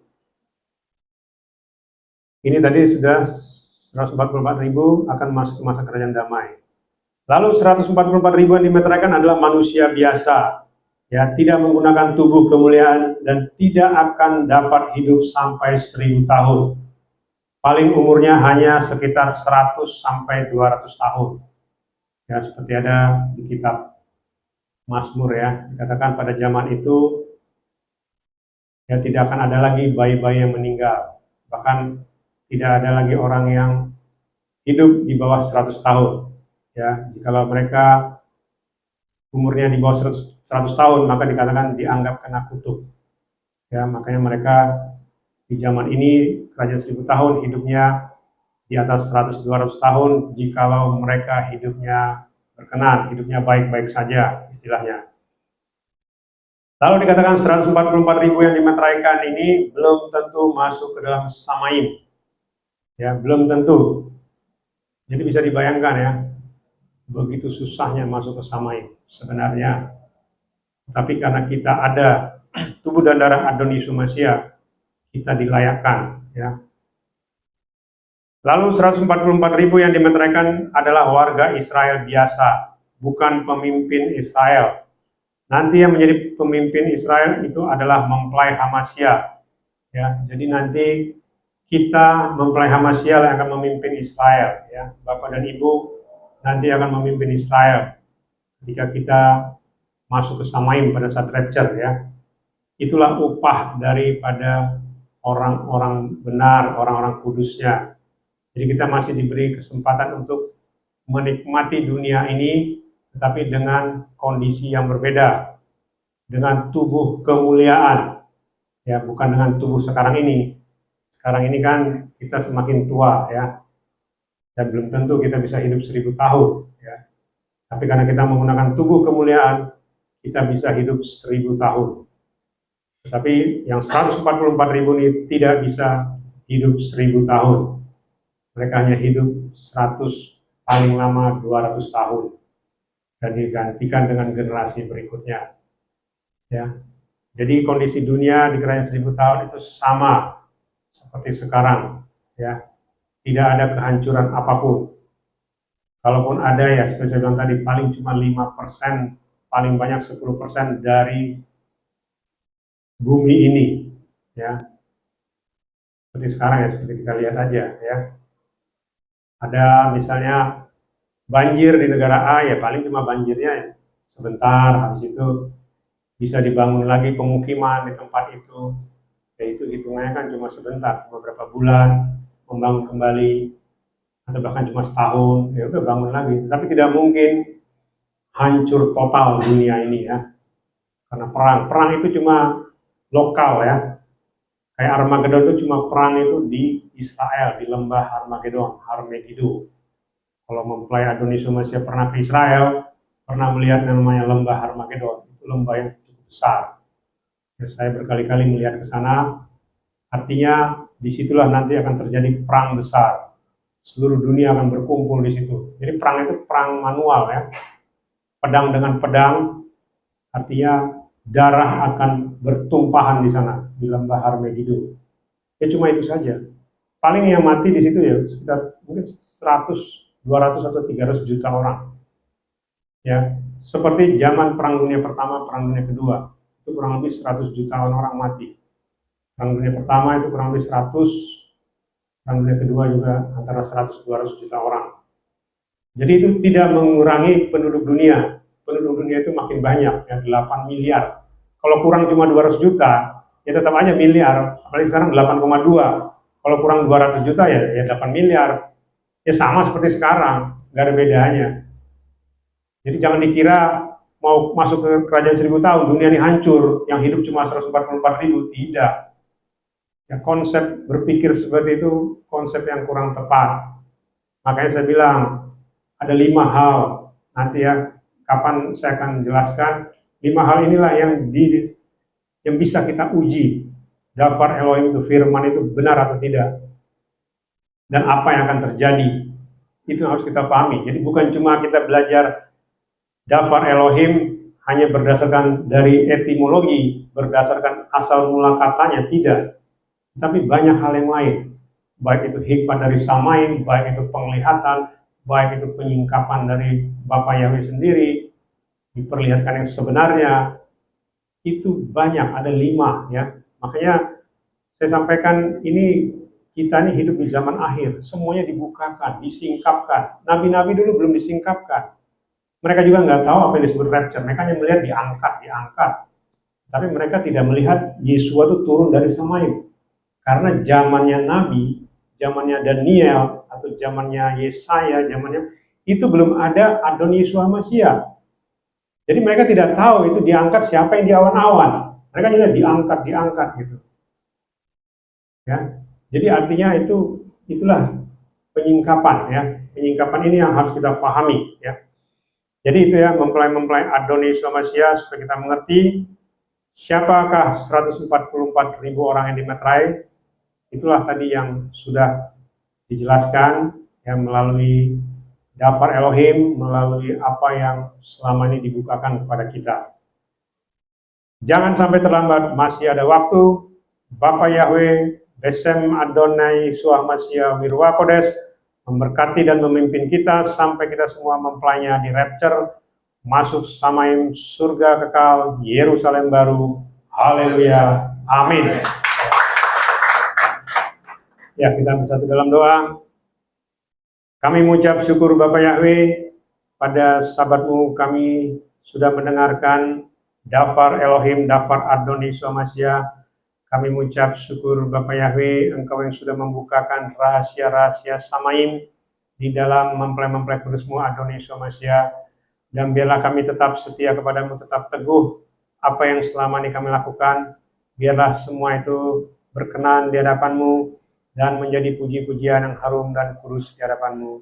Ini tadi sudah 144.000 akan masuk ke masa kerajaan damai. Lalu 144.000 yang dimeteraikan adalah manusia biasa, ya, tidak menggunakan tubuh kemuliaan dan tidak akan dapat hidup sampai 1000 tahun. Paling umurnya hanya sekitar 100 sampai 200 tahun. Ya, seperti ada di kitab Mazmur ya, dikatakan pada zaman itu ya tidak akan ada lagi bayi-bayi yang meninggal. Bahkan tidak ada lagi orang yang hidup di bawah 100 tahun. Ya, jikalau mereka umurnya di bawah 100 tahun, maka dikatakan dianggap kena kutuk. Ya, makanya mereka di zaman ini kerajaan 1000 tahun hidupnya di atas 100-200 tahun jikalau mereka hidupnya berkenan, hidupnya baik-baik saja istilahnya. Lalu dikatakan 144.000 yang dimeteraikan ini belum tentu masuk ke dalam samaim. Ya, belum tentu. Jadi bisa dibayangkan ya, begitu susahnya masuk ke samaim sebenarnya. Tapi karena kita ada tubuh dan darah Adonai Yeshua Hamasya, kita dilayakkan ya. Lalu 144.000 yang dimeteraikan adalah warga Israel biasa, bukan pemimpin Israel. Nanti yang menjadi pemimpin Israel itu adalah mempelai Hamasya. Ya, jadi nanti kita mempelai Hamasya yang akan memimpin Israel. Ya, Bapak dan Ibu nanti akan memimpin Israel ketika kita masuk ke Samaim pada saat rapture ya. Itulah upah daripada orang-orang benar, orang-orang kudusnya. Jadi kita masih diberi kesempatan untuk menikmati dunia ini, tetapi dengan kondisi yang berbeda, dengan tubuh kemuliaan, ya bukan dengan tubuh sekarang ini. Sekarang ini kan kita semakin tua, ya, dan belum tentu kita bisa hidup 1000 tahun, ya. Tapi karena kita menggunakan tubuh kemuliaan, kita bisa hidup 1000 tahun. Tetapi yang 144.000 ini tidak bisa hidup 1000 tahun. Mereka hanya hidup 100, paling lama 200 tahun. Dan digantikan dengan generasi berikutnya. Ya. Jadi kondisi dunia di kerajaan 1000 tahun itu sama seperti sekarang. Ya. Tidak ada kehancuran apapun. Kalaupun ada, ya seperti saya bilang tadi, paling cuma 5%, paling banyak 10% dari bumi ini, ya. Seperti sekarang, ya, seperti kita lihat aja, ya. Ada misalnya banjir di negara A, ya paling cuma banjirnya sebentar, habis itu bisa dibangun lagi pemukiman di tempat itu, ya itu hitungannya kan cuma sebentar, cuma beberapa bulan, membangun kembali, atau bahkan cuma setahun, ya udah bangun lagi. Tapi tidak mungkin hancur total dunia ini, ya, karena perang itu cuma lokal, ya. Kayak Armageddon itu cuma perang itu di Israel, di lembah Armageddon, Armageddon. Kalau mempelai Adonis Masih pernah ke Israel, pernah melihat yang namanya lembah Armageddon. Itu lembah yang cukup besar. Ya, saya berkali-kali melihat ke sana, artinya disitulah nanti akan terjadi perang besar. Seluruh dunia akan berkumpul di situ. Jadi perang itu perang manual, ya. Pedang dengan pedang, artinya darah akan bertumpahan di sana, di lembah Armageddon. Ya cuma itu saja. Paling yang mati di situ ya sekitar mungkin 100, 200 atau 300 juta orang. Ya, seperti zaman Perang Dunia Pertama, Perang Dunia Kedua, itu kurang lebih 100 jutaan orang mati. Perang Dunia Pertama itu kurang lebih 100, Perang Dunia Kedua juga antara 100-200 juta orang. Jadi itu tidak mengurangi penduduk dunia. Penduduk dunia itu makin banyak, ya 8 miliar. Kalau kurang cuma 200 juta, ya tetap aja miliar. Apalagi sekarang 8,2. Kalau kurang 200 juta ya 8 miliar. Ya sama seperti sekarang, nggak ada bedanya. Jadi jangan dikira mau masuk ke kerajaan 1000 tahun, dunia ini hancur, yang hidup cuma 144.000, tidak. Ya, konsep berpikir seperti itu konsep yang kurang tepat. Makanya saya bilang, ada 5 hal, nanti ya, kapan saya akan jelaskan, 5 hal inilah yang bisa kita uji. Dafar Elohim itu, firman itu benar atau tidak. Dan apa yang akan terjadi, itu harus kita pahami. Jadi bukan cuma kita belajar Dafar Elohim hanya berdasarkan dari etimologi, berdasarkan asal mula katanya, tidak. Tapi banyak hal yang lain. Baik itu hikmat dari Samaim, baik itu penglihatan, baik itu penyingkapan dari Bapa Yahweh sendiri, diperlihatkan yang sebenarnya, itu banyak, ada 5, ya. Makanya saya sampaikan ini, kita ini hidup di zaman akhir, semuanya dibukakan, disingkapkan. Nabi-nabi dulu belum disingkapkan. Mereka juga nggak tahu apa yang disebut rapture, mereka hanya melihat diangkat. Tapi mereka tidak melihat Yesua itu turun dari Samaim. Karena zamannya Nabi, zamannya Daniel, atau zamannya Yesaya, zamannya itu belum ada Adon Yeshua Mashiach. Jadi mereka tidak tahu itu diangkat siapa yang di awan-awan. Mereka hanya diangkat gitu. Ya. Jadi artinya itulah penyingkapan, ya. Penyingkapan ini yang harus kita pahami, ya. Jadi itu ya, mempelai-mempelai Adon Yeshua Mashiach, supaya kita mengerti siapakah 144.000 orang yang dimeterai. Itulah tadi yang sudah dijelaskan, yang melalui Dafar Elohim, melalui apa yang selama ini dibukakan kepada kita. Jangan sampai terlambat, masih ada waktu. Bapa Yahweh, Besem Adonai Yeshua Mashiach Wirwa Kodes, memberkati dan memimpin kita sampai kita semua mempelainya di rapture, masuk Samaim, surga kekal, Yerusalem baru. Haleluya. Amin. Ya, kita bersatu dalam doa. Kami mengucap syukur Bapak Yahweh, pada sahabatmu kami sudah mendengarkan Dafar Elohim, Dafar Adon Yeshua Mashiach. Kami mengucap syukur Bapak Yahweh, Engkau yang sudah membukakan rahasia-rahasia Samaim di dalam mempelai-mempelai kudus-Mu Adonai Somasia. Dan biarlah kami tetap setia kepadamu, tetap teguh apa yang selama ini kami lakukan. Biarlah semua itu berkenan di hadapan-Mu dan menjadi puji-pujian yang harum dan kudus di hadapan-Mu.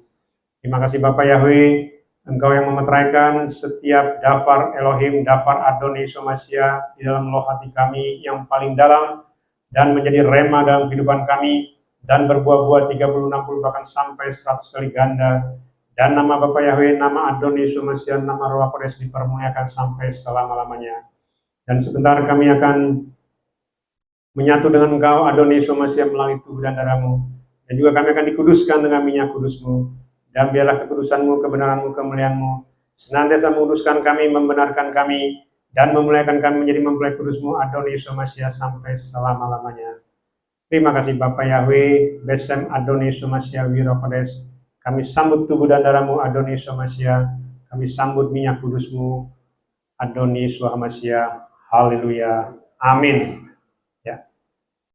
Terima kasih Bapak Yahweh, Engkau yang memeteraikan setiap dafar Elohim, dafar Adonai Somasia di dalam loh hati kami yang paling dalam dan menjadi rema dalam kehidupan kami dan berbuah-buah 30, 60 bahkan sampai 100 kali ganda. Dan nama Bapa Yahweh, nama Adonai Somasia, nama Roh Kodes dipermuliakan sampai selama-lamanya. Dan sebentar kami akan menyatu dengan Engkau Adonai Somasia melalui tubuh dan darah-Mu. Dan juga kami akan dikuduskan dengan minyak kudus-Mu. Dan biarlah kekudusan-Mu, kebenaran-Mu, kemuliaan-Mu senantiasa menguduskan kami, membenarkan kami, dan memuliakan kami menjadi mempelai kudus-Mu Adonai Somasia sampai selama-lamanya. Terima kasih Bapak Yahweh, Besem Adonai Somasia Wiro Kodes. Kami sambut tubuh dan darah-Mu Adonai Somasia. Kami sambut minyak kudus-Mu Adonai Somasia. Haleluya. Amin.